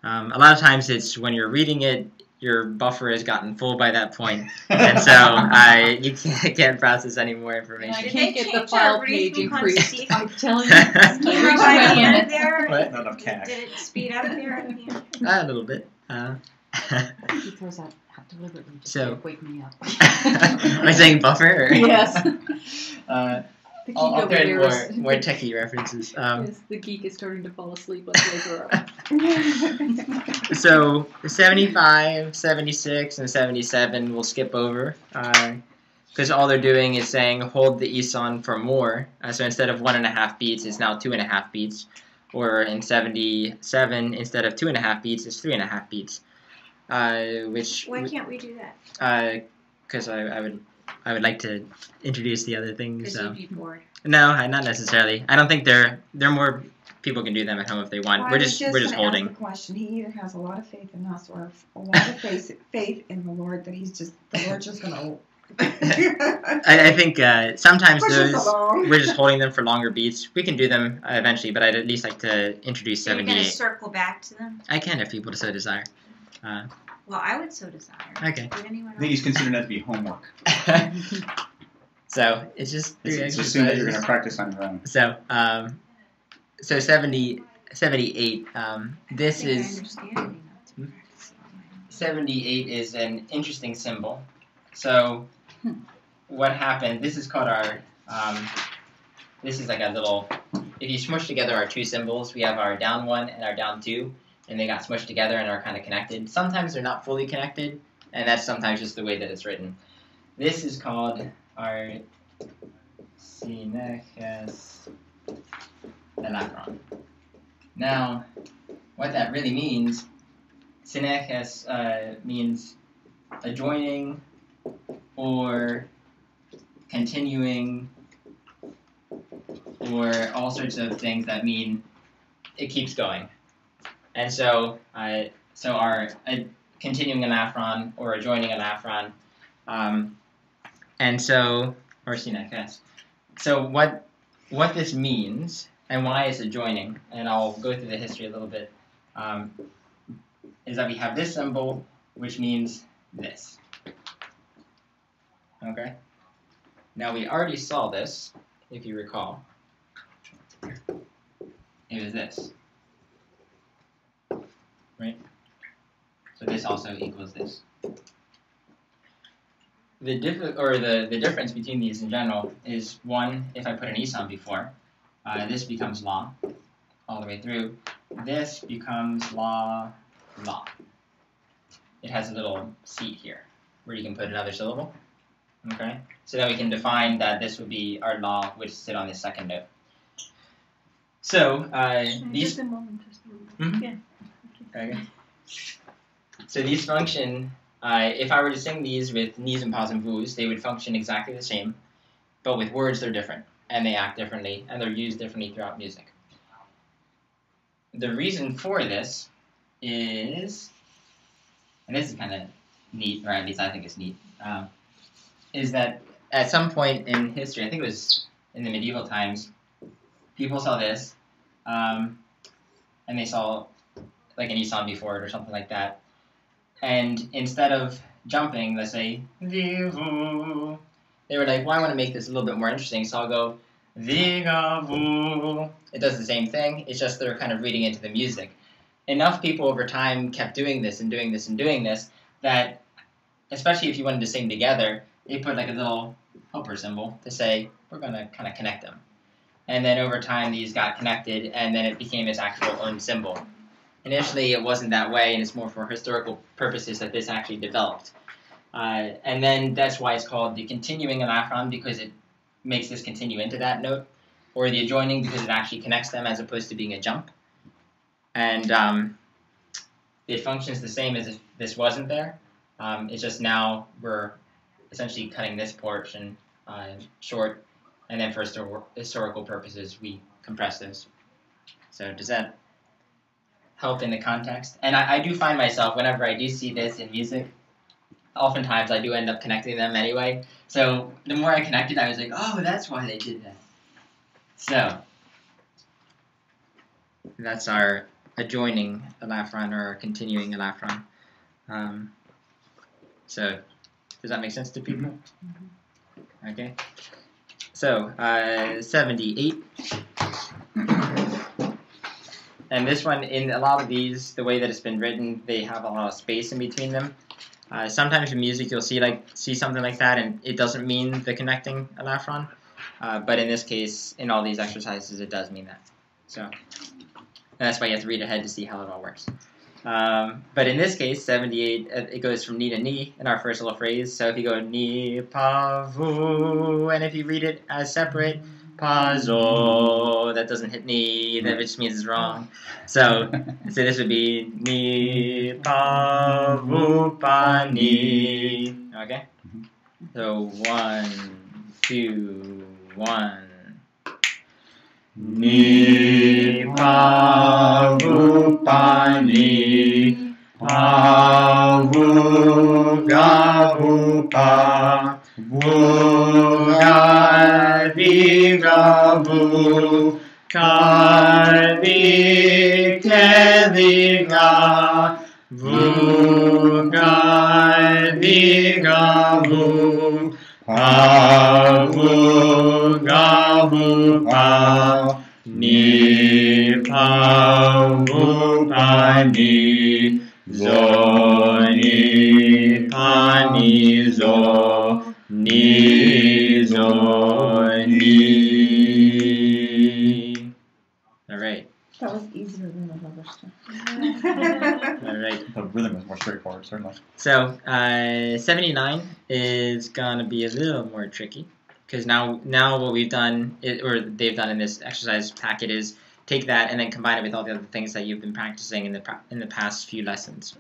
Speaker 3: A lot of times it's when you're reading it, your buffer has gotten full by that point, and so you can't process any more
Speaker 2: I
Speaker 3: information.
Speaker 2: can't get the
Speaker 5: change
Speaker 2: file
Speaker 5: our
Speaker 2: page
Speaker 5: reading
Speaker 2: increased.
Speaker 5: on
Speaker 2: I'm telling you.
Speaker 5: You know what I did there?
Speaker 3: What?
Speaker 4: Not enough cash.
Speaker 5: Did it speed up there at the end?
Speaker 3: A little bit.
Speaker 2: He throws out deliberately just
Speaker 3: So-
Speaker 2: to wake me up.
Speaker 3: Am I saying buffer? Or?
Speaker 2: Yes. The geek
Speaker 3: I'll
Speaker 2: over
Speaker 3: throw in
Speaker 2: there is
Speaker 3: more techie references.
Speaker 2: yes, the geek is starting to fall asleep like Laser.
Speaker 3: So 75, 76, and 77 we'll skip over because all they're doing is saying hold the isan for more. So instead of 1.5 beats, it's now 2.5 beats. Or in 77, instead of 2.5 beats, it's 3.5 beats. Which
Speaker 5: Why can't we do that?
Speaker 3: because I would like to introduce the other things.
Speaker 5: Because
Speaker 3: So.
Speaker 5: you'd be bored.
Speaker 3: No, not necessarily. I don't think they're more. People can do them at home if they want.
Speaker 1: Well,
Speaker 3: We're
Speaker 1: I was
Speaker 3: just
Speaker 1: gonna
Speaker 3: holding.
Speaker 1: Ask the question. He either has a lot of faith in us or a lot of faith in the Lord that the Lord's just gonna
Speaker 3: I think sometimes
Speaker 1: Push us
Speaker 3: those
Speaker 1: along.
Speaker 3: we're just holding them for longer beats. We can do them eventually, but I'd at least like to introduce
Speaker 5: So you're going to
Speaker 3: 78.
Speaker 5: circle back to them?
Speaker 3: I can if people so desire.
Speaker 5: Well, I would so desire.
Speaker 3: Okay.
Speaker 5: Would anyone
Speaker 4: I think he's considering that to be homework.
Speaker 3: So it's just three
Speaker 4: It's assumed that you're going to
Speaker 3: exercises.
Speaker 4: practice on your own.
Speaker 3: So 78. This
Speaker 5: I
Speaker 3: is
Speaker 5: understand enough to practice on my own.
Speaker 3: 78 is an interesting symbol. So what happened? This is called our. This is like a little. If you smush together our two symbols, we have our down 1 and our down 2, and they got smushed together and are kind of connected. Sometimes they're not fully connected, and that's sometimes just the way that it's written. This is called our syneches elafron. Now, what that really means, syneches means adjoining or continuing or all sorts of things that mean it keeps going. And so, our continuing elafron or adjoining elafron, or syneches. So what this means and why it's adjoining, and I'll go through the history a little bit, is that we have this symbol, which means this. Okay? Now we already saw this, if you recall. It was this. Right? So this also equals this. The difference between these in general is, one, if I put an isan before, this becomes la all the way through. This becomes la, la. It has a little seat here where you can put another syllable. Okay? So that we can define that this would be our la, which sit on the second note. So these.
Speaker 6: Just a moment.
Speaker 3: Mhm.
Speaker 6: Yeah.
Speaker 3: Okay. So these function. If I were to sing these with knees and paws and vus, they would function exactly the same, but with words they're different, and they act differently, and they're used differently throughout music. The reason for this is, and this is kind of neat, or at least I think it's neat, is that at some point in history, I think it was in the medieval times, people saw this, and they saw like an isan before it or something like that. And instead of jumping, let's say, vivu, they were like, well, I want to make this a little bit more interesting, so I'll go, vigavu. It does the same thing, it's just they're kind of reading into the music. Enough people over time kept doing this and doing this and doing this that, especially if you wanted to sing together, they put like a little helper symbol to say, we're going to kind of connect them. And then over time, these got connected, and then it became its actual own symbol. Initially, it wasn't that way, and it's more for historical purposes that this actually developed. And then that's why it's called the continuing elafron, because it makes this continue into that note, or the adjoining because it actually connects them as opposed to being a jump. And it functions the same as if this wasn't there. It's just now we're essentially cutting this portion short, and then for historical purposes, we compress those. So does that help in the context? And I do find myself, whenever I do see this in music, oftentimes I do end up connecting them anyway. So the more I connected, I was like, oh, that's why they did that. So that's our adjoining elafron or our continuing elafron. So does that make sense to people? Mm-hmm. Okay. So 78. And this one, in a lot of these, the way that it's been written, they have a lot of space in between them. Sometimes in music, you'll see something like that, and it doesn't mean the connecting elafron. But in this case, in all these exercises, it does mean that. So that's why you have to read ahead to see how it all works. But in this case, 78, it goes from ni to ni in our first little phrase. So if you go ni, pa, vu, and if you read it as separate, pa, zo, that doesn't hit ni, that just means it's wrong. So this would be ni, pa, vu, pa, ni. Okay? So 1, 2, 1. Ni, pa, vu, pa, ni. Pa, vu, ga, vu, pa. Vuga viga vu kavi keviga Vuga viga vu Vuga vu pa Ni pa vu pa ni Zo ni pa ni zo Ni zo ni. All right.
Speaker 1: That was easier than the other stuff.
Speaker 3: All right.
Speaker 4: The rhythm is more straightforward, certainly.
Speaker 3: So 79 is gonna be a little more tricky because now what we've done or they've done in this exercise packet is take that and then combine it with all the other things that you've been practicing in the past few lessons.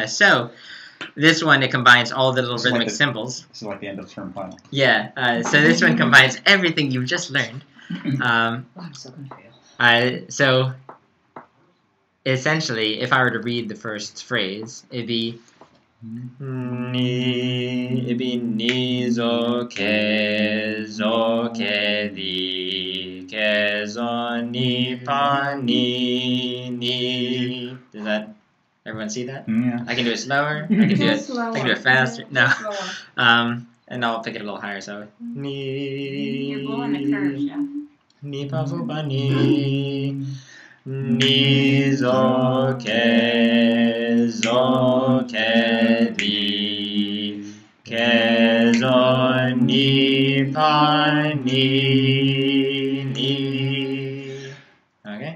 Speaker 3: So this one, it combines all the little rhythmic symbols.
Speaker 4: This is like the end of term final.
Speaker 3: Yeah, so this one combines everything you've just learned.
Speaker 2: I'm so gonna fail.
Speaker 3: So essentially, if I were to read the first phrase, it'd be ni zo ke di zo ni pa ni. Does that everyone see that?
Speaker 4: Yeah.
Speaker 3: I can do it slower. I can do it. I can do it faster. No.
Speaker 1: Slower.
Speaker 3: And I'll pick it a little higher. So ni.
Speaker 5: You're blowing the curves, Jeff.
Speaker 3: Ni pa fu pa ni. Ni zo ke di zo ni pa ni. Okay.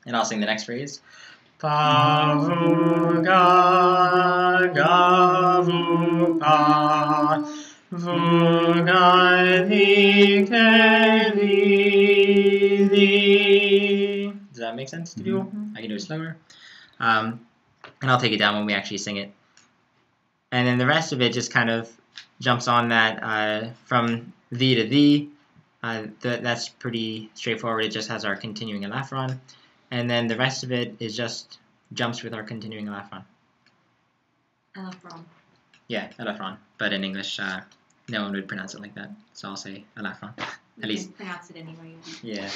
Speaker 3: And I'll sing the next phrase. Pa vu ga vu pa vu ga vi ke vi. Does that make sense to you? I can do it slower. And I'll take it down when we actually sing it. And then the rest of it just kind of jumps on that from thee to thee. That's pretty straightforward. It just has our continuing elaphrone. And then the rest of it is just jumps with our continuing elaphrone.
Speaker 5: Elaphrone.
Speaker 3: Yeah, elaphrone. But in English, no one would pronounce it like that. So I'll say elaphrone. At least.
Speaker 5: You can pronounce it any way you want.
Speaker 3: Yeah.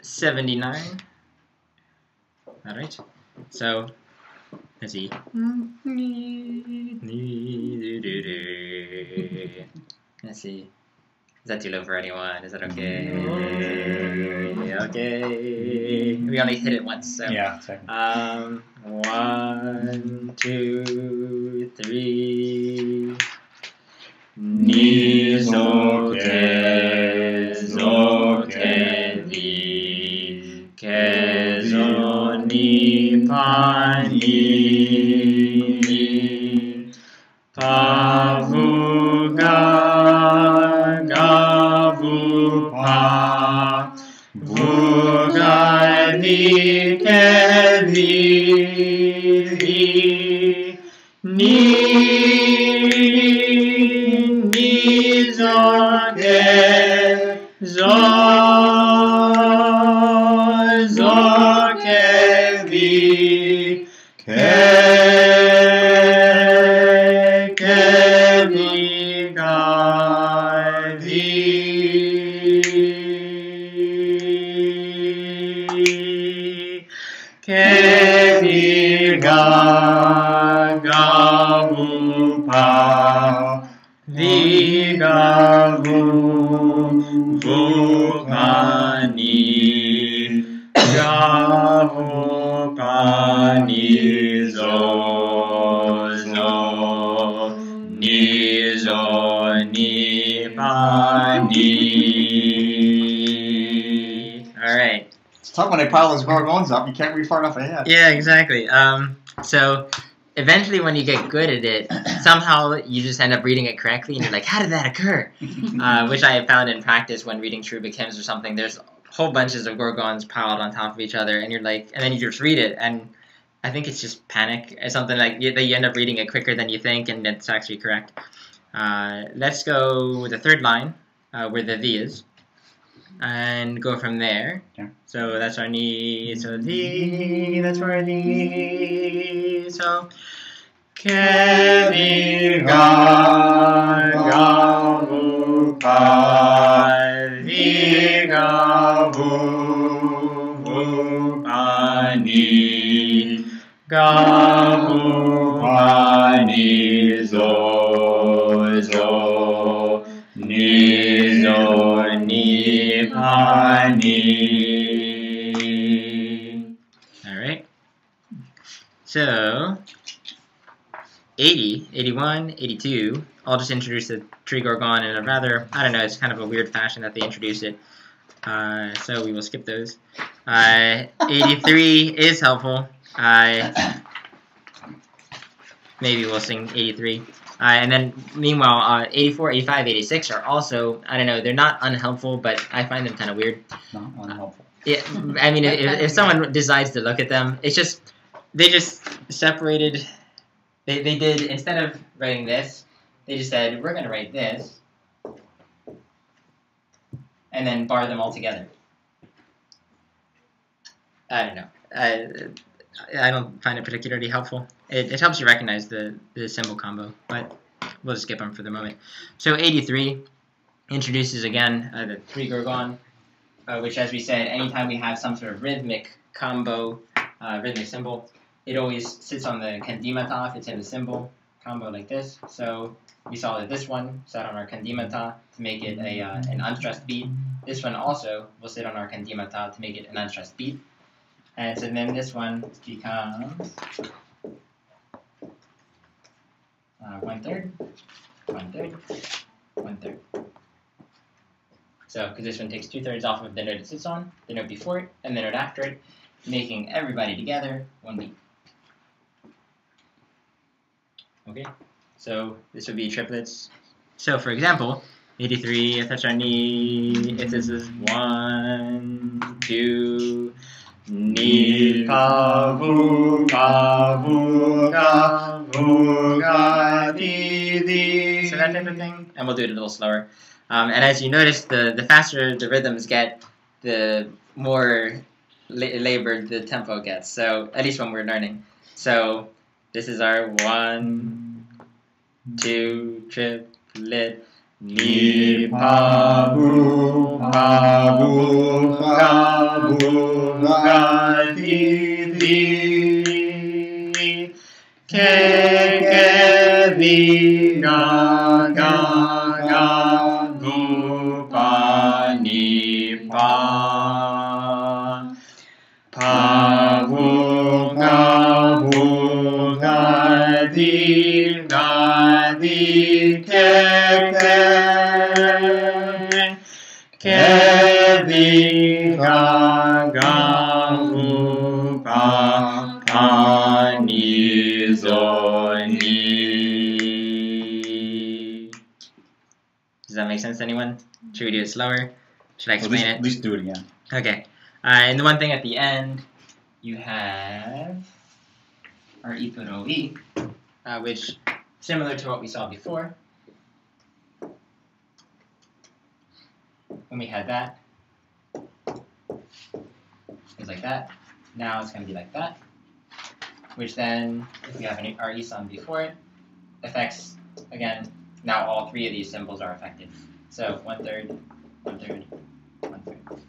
Speaker 3: So 79. All right. So let's see. Let's see. Is that too low for anyone? Is that okay? Okay. We only hit it once, so.
Speaker 4: Yeah, exactly.
Speaker 3: 1, 2, 3. Ni zo ke di zo ni pa ni pa vu ga vu pa vu ga vi ke vi ni zo ke vi ke vi ga vi ke vi ga vu pa vi ga vu pa ni ga vu pa ni zo ni pa ni. All right.
Speaker 4: It's tough when they pile those gorgons up. You can't read far enough ahead.
Speaker 3: Yeah, exactly. So eventually when you get good at it, somehow you just end up reading it correctly, and you're like, how did that occur? Which I have found in practice when reading cherubic hymns or something. There's whole bunches of gorgons piled on top of each other, and you're like, and then you just read it, and I think it's just panic or something like that. You end up reading it quicker than you think, and it's actually correct. Let's go with the third line, where the the is, and go from there.
Speaker 4: Yeah.
Speaker 3: So that's our ni, so the, that's our the, so Kevi ga vu pa vi ga vu pa ni ga vu pa ni zo zo ni zo ni pa ni. All right. So 80, 81, 82, all just introduced the trigorgon in a rather, I don't know, it's kind of a weird fashion that they introduced it. So we will skip those. 83 is helpful. Maybe we'll sing 83. And then, meanwhile, 84, 85, 86 are also, I don't know, they're not unhelpful, but I find them kind of weird.
Speaker 4: Not unhelpful.
Speaker 3: Yeah, I mean, if someone decides to look at them, it's just, they just separated, they did, instead of writing this, they just said, we're going to write this, and then bar them all together. I don't know. I don't find it particularly helpful. It helps you recognize the symbol combo, but we'll just skip them for the moment. So 83 introduces again the trigorgon, which, as we said, anytime we have some sort of rhythmic combo, rhythmic symbol, it always sits on the kandimata if it's in the symbol combo like this. So we saw that this one sat on our kandimata to make it an unstressed beat. This one also will sit on our kandimata to make it an unstressed beat. And so then this one becomes 1/3, 1/3, 1/3. So, because this one takes 2/3 off of the note it sits on, the note before it, and the note after it, making everybody together one beat. Okay, so this would be triplets. So, for example, 83, if that's our ni, if this is 1, 2, ni pa vu ga di di. So that type of thing, and we'll do it a little slower. And as you notice, the faster the rhythms get, the more labored the tempo gets. So at least when we're learning. So this is our 1, 2 triplet. Ni pa vu ga di di. Ke vi ga vu pa ni pa. Pa vu ga di ke vi ga vu pa ni zo ni. Does that make sense to anyone? Should we do it slower? Should I explain it?
Speaker 4: At least do it again.
Speaker 3: Okay. And the one thing at the end, you have our ipuro-i, which, similar to what we saw before, when we had that, it was like that. Now it's going to be like that, which then, if we have our isan before it, affects, again, now all three of these symbols are affected. So 1/3, 1/3, 1/3.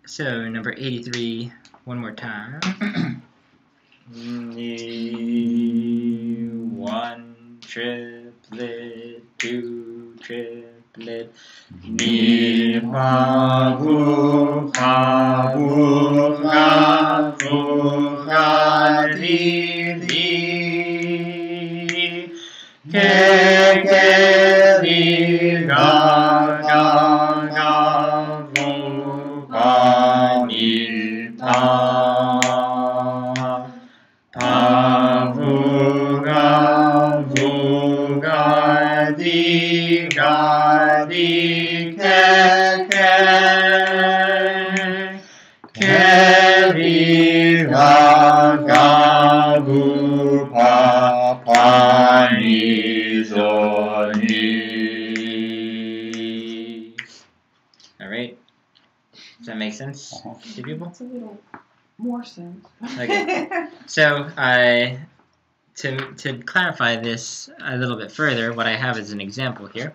Speaker 3: So number 83, one more time. 1 triplet, 2 triplet. Ni pa vu ga di di. Ke vi ga vu pa ni pa. Pa vu ga di ke vi ga vu pa ni zo ni. All right. Does that make sense to people?
Speaker 1: It's a little More sense.
Speaker 3: Okay. So, to clarify this a little bit further, what I have is an example here.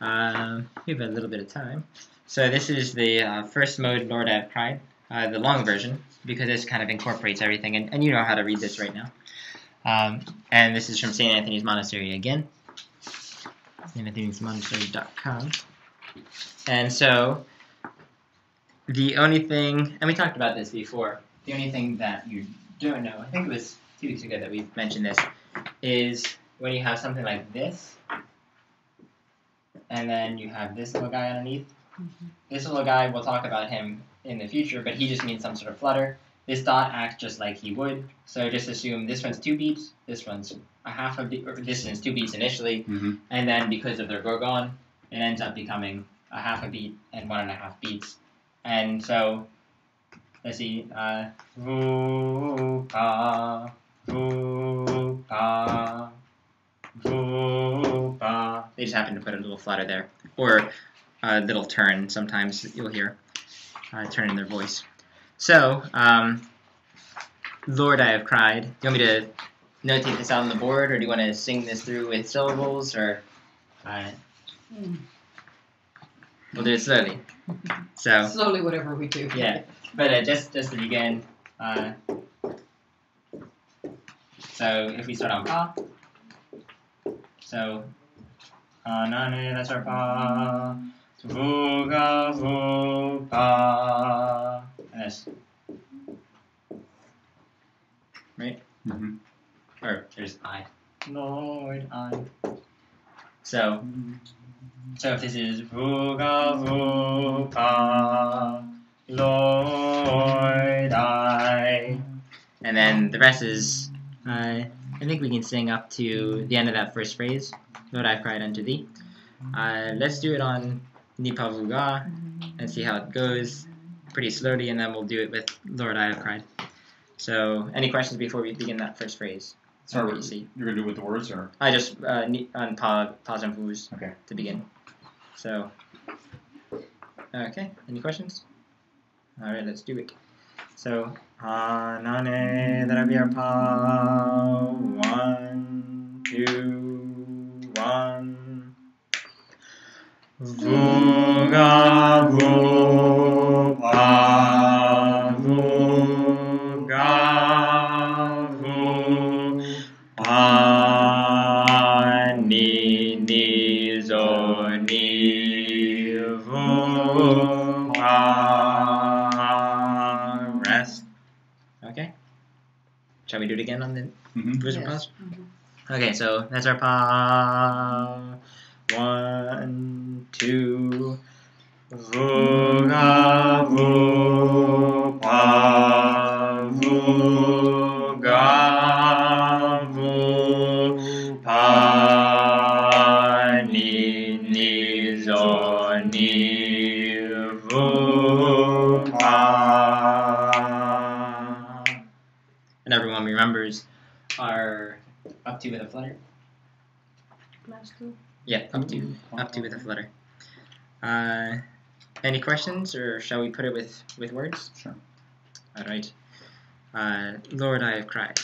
Speaker 3: We have a little bit of time. So this is the first mode, Lord I Have Cried, the long version, because this kind of incorporates everything, and you know how to read this right now. And this is from St. Anthony's Monastery again, StAnthony'sMonastery.com. And so, the only thing, and we talked about this before, the only thing that you don't know, I think it was 2 weeks ago that we mentioned this, is when you have something like this, and then you have this little guy underneath. This little guy, we'll talk about him in the future, but he just means some sort of flutter. This dot acts just like he would, so just assume this one's 2 beats, this one's a half of beat, or this one's 2 beats initially, and then because of their gorgon, it ends up becoming a half a beat and 1.5 beats. And so, let's see, vu-pa, vu-pa, vu-pa. They just happen to put a little flutter there, or a little turn. Sometimes you'll hear turn in their voice. So, Lord, I have cried. Do you want me to notate this out on the board, or do you want to sing this through with syllables, or? We'll do it slowly. So.
Speaker 2: Slowly, whatever we do.
Speaker 3: Yeah, but just to begin. So if we start on pa. So. Nane, that's our pa. Vuga, vu, pa. And that's. Right? Or there's I. Lord, I. So if this is vuga, vu, pa. Lord, I. And then the rest is, I think we can sing up to the end of that first phrase. Lord, I have cried unto thee. Let's do it on Nipa Vuga and see how it goes pretty slowly, and then we'll do it with Lord, I have cried. So, any questions before we begin that first phrase?
Speaker 4: So
Speaker 3: what you see?
Speaker 4: You're gonna do it with the words, or?
Speaker 3: I just on pause and vus
Speaker 4: Okay.
Speaker 3: to begin. So, okay. Any questions? All right, let's do it. So, nane darabir pa. 1, 2, 1. Vuga vu pa vuga vu pa ni ni zo ni vu pa. Rest. Okay. Shall we do it again on the verse pause? Okay, so that's our pa. 1, 2. Vuga vu pa vuga vu pa ni ni zo ni vu pa. And everyone remembers our up to with a flutter.
Speaker 6: +2.
Speaker 3: Yeah, up to with a flutter. Any questions, or shall we put it with words?
Speaker 4: Sure.
Speaker 3: All right. Lord, I have cried.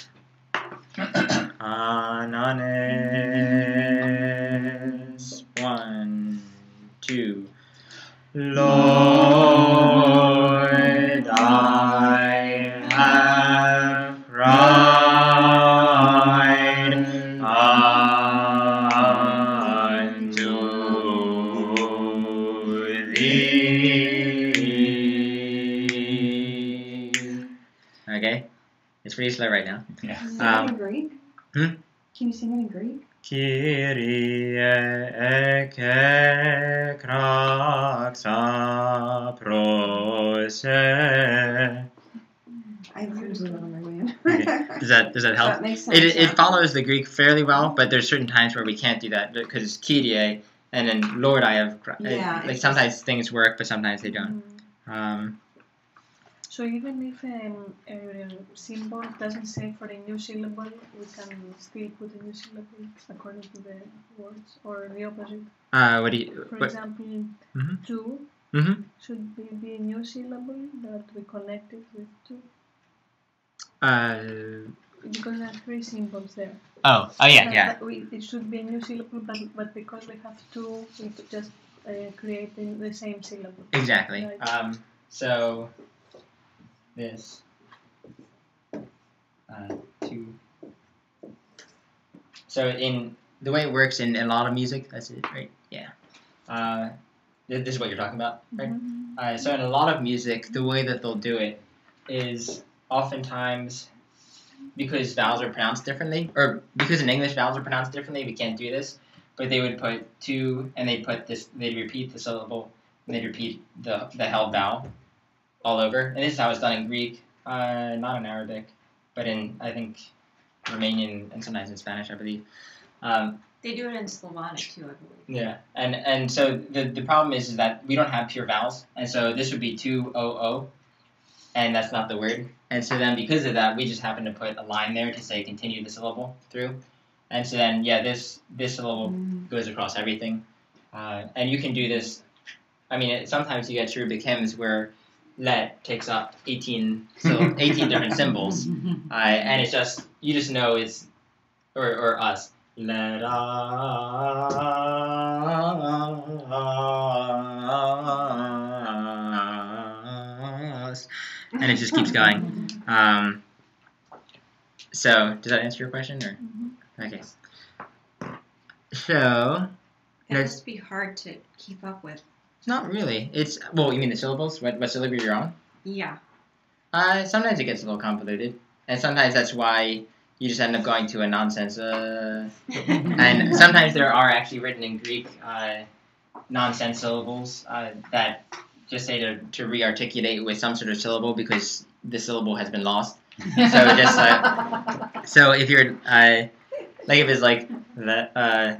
Speaker 3: Ananes. 1, 2. Lord, I have cried unto thee. Okay, it's pretty slow right now.
Speaker 4: Yeah.
Speaker 1: Sing it in Greek?
Speaker 3: Hmm?
Speaker 1: Can you sing it in Greek?
Speaker 3: Kyrie eke kraxa prose.
Speaker 1: I lose a little on my way in.
Speaker 3: Okay. Does that help?
Speaker 1: That makes sense.
Speaker 3: It follows the Greek fairly well, but there's certain times where we can't do that because Kyrie and then Lord I have cried.
Speaker 1: Yeah,
Speaker 3: Like
Speaker 1: it's
Speaker 3: sometimes things work, but sometimes they don't.
Speaker 6: So even if a symbol doesn't say for a new syllable, we can still put a new syllable according to the words, or the opposite.
Speaker 3: What do you?
Speaker 6: For
Speaker 3: What?
Speaker 6: example,
Speaker 3: Mhm.
Speaker 6: two
Speaker 3: Mhm.
Speaker 6: should be a new syllable that we connect it with two. Because there are 3 symbols there.
Speaker 3: Oh, yeah.
Speaker 6: It should be a new syllable, but because we have 2, we just create the same syllable.
Speaker 3: Exactly.
Speaker 6: Right.
Speaker 3: So this 2. So in the way it works in a lot of music, that's it, right? Yeah. This is what you're talking about, right?
Speaker 6: Mm-hmm.
Speaker 3: So in a lot of music, the way that they'll do it is oftentimes because vowels are pronounced differently, or because in English vowels are pronounced differently, we can't do this. But they would put 2, and they'd repeat the syllable, and they'd repeat the held vowel all over. And this is how it's done in Greek, not in Arabic, but in, I think, Romanian and sometimes in Spanish, I believe.
Speaker 5: They do it in Slavonic too, I believe.
Speaker 3: Yeah, and so the problem is that we don't have pure vowels, and so this would be 2-o-o, and that's not the word. And so then because of that, we just happen to put a line there to say continue the syllable through. And so then, yeah, this syllable goes across everything. And you can do this, I mean, sometimes you get cherubic hymns where let takes up 18 different symbols. And it's just, you just know it's, or us. Let us. And it just keeps going. So, does that answer your question? Or? Okay. So,
Speaker 5: That must be hard to keep up with.
Speaker 3: Not really. It's, well, you mean the syllables? What syllable you're on?
Speaker 5: Yeah.
Speaker 3: Sometimes it gets a little convoluted. And sometimes that's why you just end up going to a nonsense. And sometimes there are actually written in Greek nonsense syllables that just say to re-articulate with some sort of syllable because the syllable has been lost. So just so if you're like if it's like let us,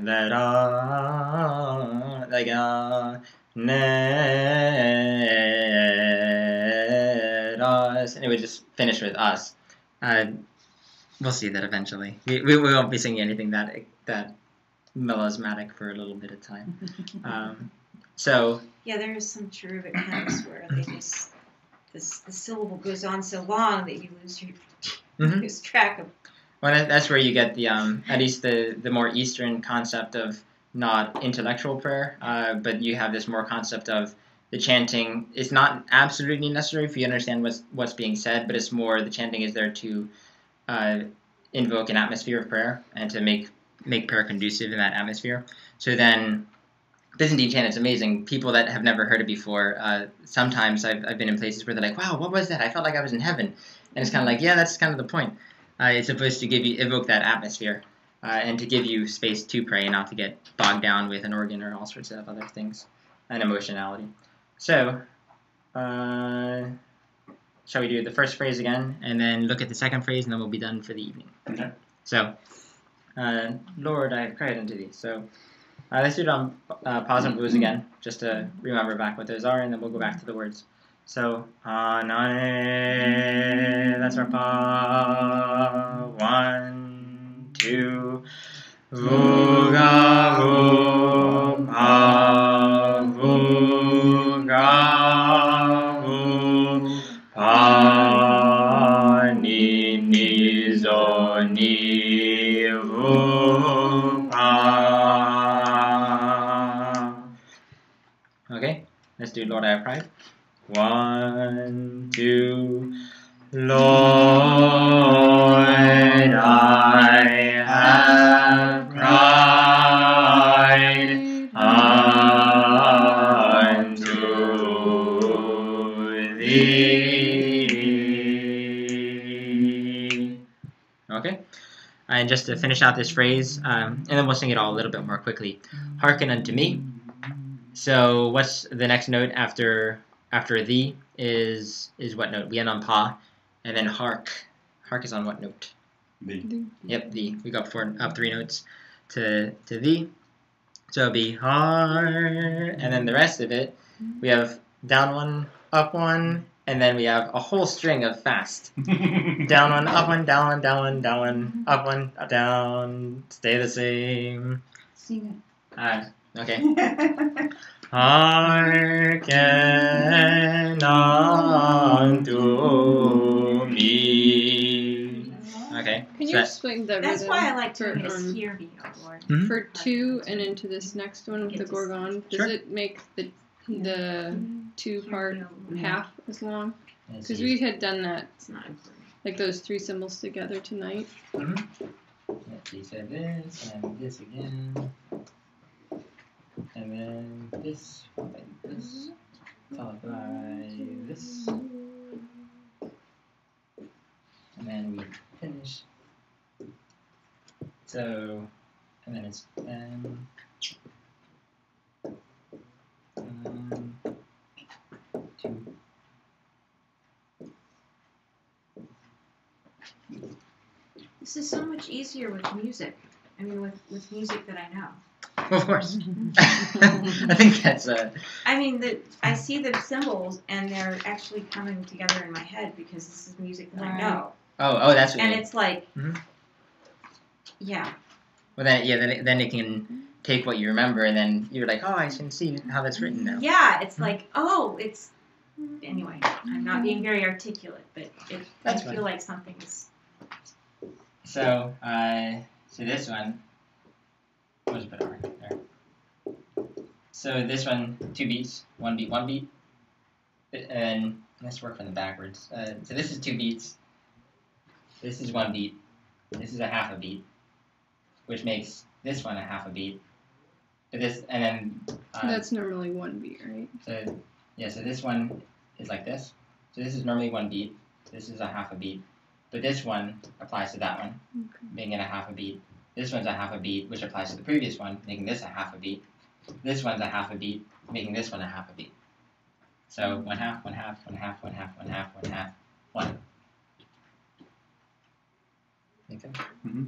Speaker 3: and it would just finish with us. We'll see that eventually. We won't be singing anything that melismatic for a little bit of time. So
Speaker 5: yeah, there's some cherubic hymns where they just the syllable goes on so long that you lose track of.
Speaker 3: Well, that's where you get the at least the more Eastern concept of not intellectual prayer, but you have this more concept of the chanting. It's not absolutely necessary if you understand what's being said, but it's more the chanting is there to invoke an atmosphere of prayer and to make prayer conducive in that atmosphere. So then, Byzantine chant, it's amazing. People that have never heard it before, sometimes I've been in places where they're like, wow, what was that? I felt like I was in heaven. And it's kind of like, yeah, that's kind of the point. It's supposed to evoke that atmosphere and to give you space to pray and not to get bogged down with an organ or all sorts of other things and emotionality. So, shall we do the first phrase again and then look at the second phrase and then we'll be done for the evening?
Speaker 4: Okay.
Speaker 3: So, Lord, I have cried unto thee. So, let's do it on pause and blues again, just to remember back what those are, and then we'll go back to the words. So, anae, that's our pa. 1, 2. Vuga, vu, pa, vuga, vu, pa, ni, ni, zo, ni, vu, pa. Okay, let's do Lord, I have cried. 1, 2. Lord, I have cried unto thee. Okay, and just to finish out this phrase, and then we'll sing it all a little bit more quickly. Hearken unto me. So what's the next note after thee is what note? We end on pa, and then hark. Hark is on what note?
Speaker 4: Thee.
Speaker 3: Yep, thee. We got up 3 notes to thee. So it'll be har, and then the rest of it, we have down 1, up 1, and then we have a whole string of fast. Down 1, up 1, down 1, down 1, down 1, up 1, down, stay the same.
Speaker 1: Sing
Speaker 3: Okay. Hearken unto me. Okay.
Speaker 7: Can
Speaker 3: so
Speaker 7: you explain the
Speaker 5: That's
Speaker 7: rhythm
Speaker 5: why I like
Speaker 7: for,
Speaker 5: doing this Hear Me, O Lord.
Speaker 3: Mhm.
Speaker 7: for 2 and into this next one with
Speaker 5: Get
Speaker 7: the
Speaker 5: to
Speaker 7: gorgon? Does
Speaker 3: Sure.
Speaker 7: it make the 2-part half as long?
Speaker 3: Let's
Speaker 7: Because
Speaker 3: see.
Speaker 7: we had done that,
Speaker 5: It's not important.
Speaker 7: like those 3 symbols together tonight.
Speaker 3: Let's see. So this and this again, and then this, like this, followed by this, and then we finish. So, and then it's 2.
Speaker 5: This is so much easier with music. I mean, with music that I know.
Speaker 3: Of course. I think that's
Speaker 5: I mean, I see the symbols and they're actually coming together in my head because this is music that I know.
Speaker 3: Oh, that's what you
Speaker 5: And
Speaker 3: mean.
Speaker 5: it's like,
Speaker 3: Mhm.
Speaker 5: yeah.
Speaker 3: Well, then it can take what you remember, and then you're like, oh, I can see how that's written now.
Speaker 5: Yeah, it's like, oh, it's. Anyway, I'm not being very articulate, but I
Speaker 3: That's
Speaker 5: feel
Speaker 3: fine.
Speaker 5: like something is.
Speaker 3: So, so this one, where's the R? There. So this one, 2 beats, 1 beat, 1 beat, and let's work from the backwards. So this is 2 beats. This is 1 beat. This is a half a beat, which makes this one a half a beat. But this, and then
Speaker 7: That's normally 1 beat, right?
Speaker 3: so yeah, so this one is like this. So this is normally 1 beat. This is a half a beat. But this one applies to that one, making it a half a beat. This one's a half a beat, which applies to the previous one, making this a half a beat. This one's a half a beat, making this one a half a beat. So 1 half, 1 half, 1 half, 1 half, 1 half, 1 half, 1. Make sense?
Speaker 4: Mhm.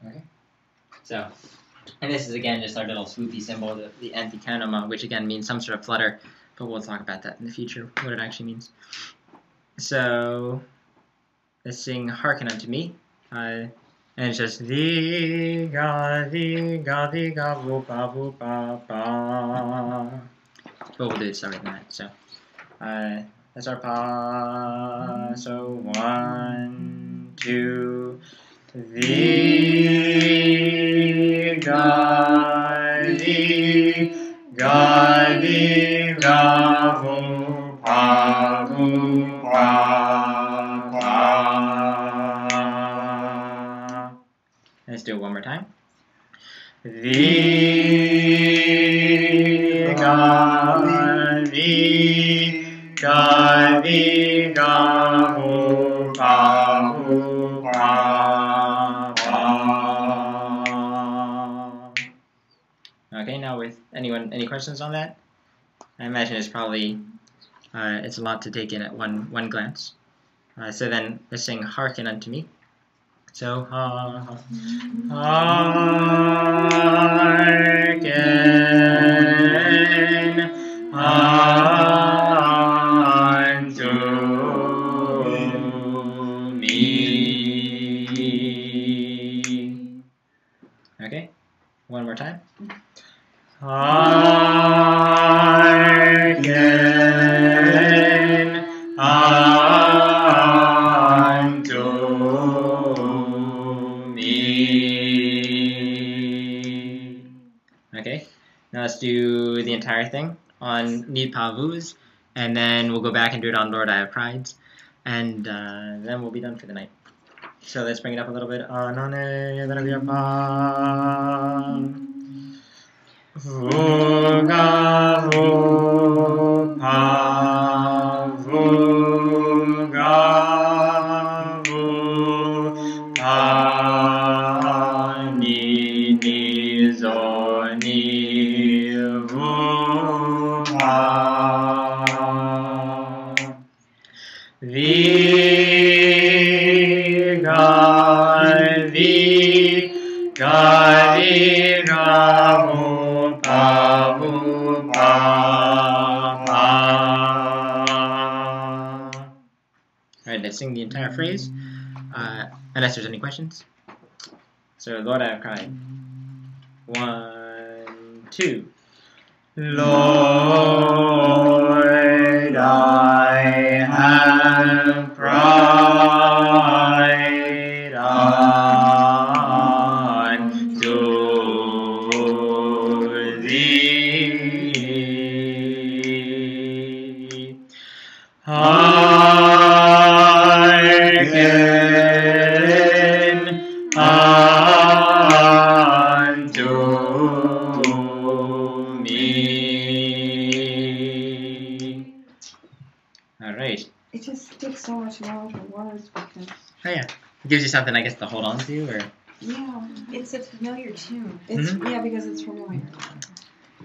Speaker 3: Okay. So, and this is again just our little swoopy symbol, the antikanoma, which again means some sort of flutter, but we'll talk about that in the future, what it actually means. So, let's sing Hearken Unto Me. And it's just di ga woopa woopa ba. But we'll do it slower than that. So, that's our pa. So 1, 2, di ga woopa woopa ba. Let's do it one more time. Vi ga woopa woopa ba. Okay, now with any questions on that? I imagine it's probably it's a lot to take in at one glance. So then let's sing Hearken Unto Me. So hearken unto me. Okay, one more time. Hearken unto me. Okay, now let's do the entire thing on Need Pavuz, and then we'll go back and do it on Lord I Have Cried, and then we'll be done for the night. So let's bring it up a little bit. Vuga vupa vuga vupa ni ni zo ni vupa viga Alright, let's sing the entire phrase, unless there's any questions. So, Lord, I have cried. 1, 2. Lord, I have cried.
Speaker 1: much more of the words because
Speaker 3: Oh yeah, it gives you something, I guess, to hold on to, or.
Speaker 1: yeah,
Speaker 5: It's a familiar tune.
Speaker 1: it's because it's familiar.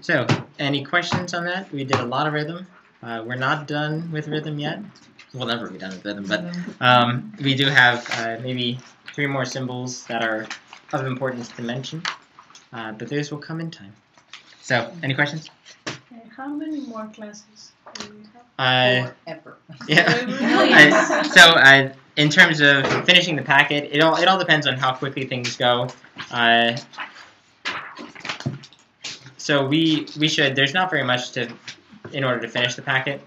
Speaker 3: So, any questions on that? We did a lot of rhythm. We're not done with rhythm yet. We'll never be done with rhythm, but we do have maybe 3 more symbols that are of importance to mention, but those will come in time. So, any questions?
Speaker 6: How many more classes do we have?
Speaker 2: Forever.
Speaker 3: Yeah. In terms of finishing the packet, it all depends on how quickly things go. So we should. There's not very much in order to finish the packet.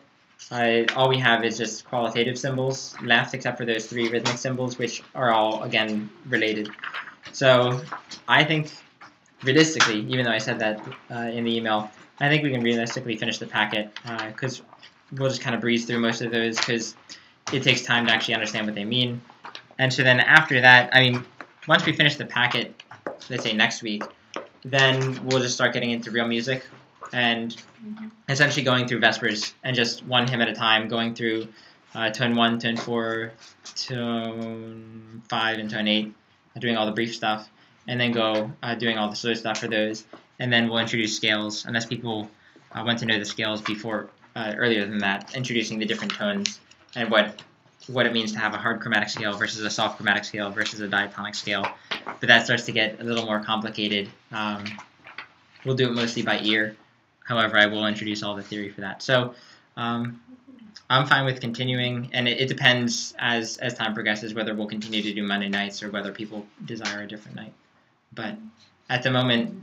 Speaker 3: All we have is just qualitative symbols left, except for those 3 rhythmic symbols, which are all again related. So I think realistically, even though I said that in the email, I think we can realistically finish the packet because we'll just kind of breeze through most of those because it takes time to actually understand what they mean. And so then after that, I mean, once we finish the packet, let's say next week, then we'll just start getting into real music and essentially going through Vespers and just one hymn at a time, going through tone 1, tone 4, tone 5, and tone 8, doing all the brief stuff, and then go doing all the slow stuff for those. And then we'll introduce scales, unless people want to know the scales before earlier than that, introducing the different tones and what it means to have a hard chromatic scale versus a soft chromatic scale versus a diatonic scale. But that starts to get a little more complicated. We'll do it mostly by ear. However, I will introduce all the theory for that. So I'm fine with continuing, and it depends as time progresses whether we'll continue to do Monday nights or whether people desire a different night. But at the moment,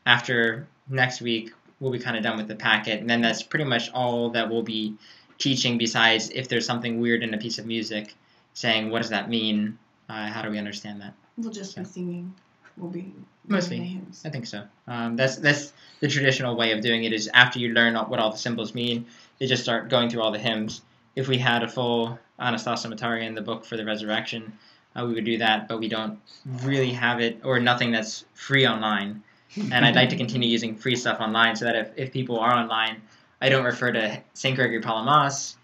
Speaker 3: after next week, we'll be kind of done with the packet, and then that's pretty much all that we'll be teaching besides if there's something weird in a piece of music, saying what does that mean, how do we understand that.
Speaker 1: We'll just be singing. We'll be
Speaker 3: Mostly,
Speaker 1: the hymns.
Speaker 3: I think so. That's the traditional way of doing it is after you learn what all the symbols mean, you just start going through all the hymns. If we had a full Anastasia Matarian, the book for the resurrection, we would do that, but we don't really have it, or nothing that's free online. And I'd like to continue using free stuff online so that if people are online, I don't refer to St. Gregory Palamas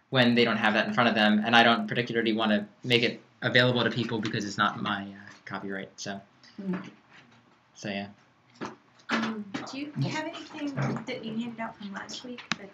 Speaker 3: when they don't have that in front of them, and I don't particularly want to make it available to people because it's not my copyright. So yeah.
Speaker 5: Do you have anything that you handed out from last week that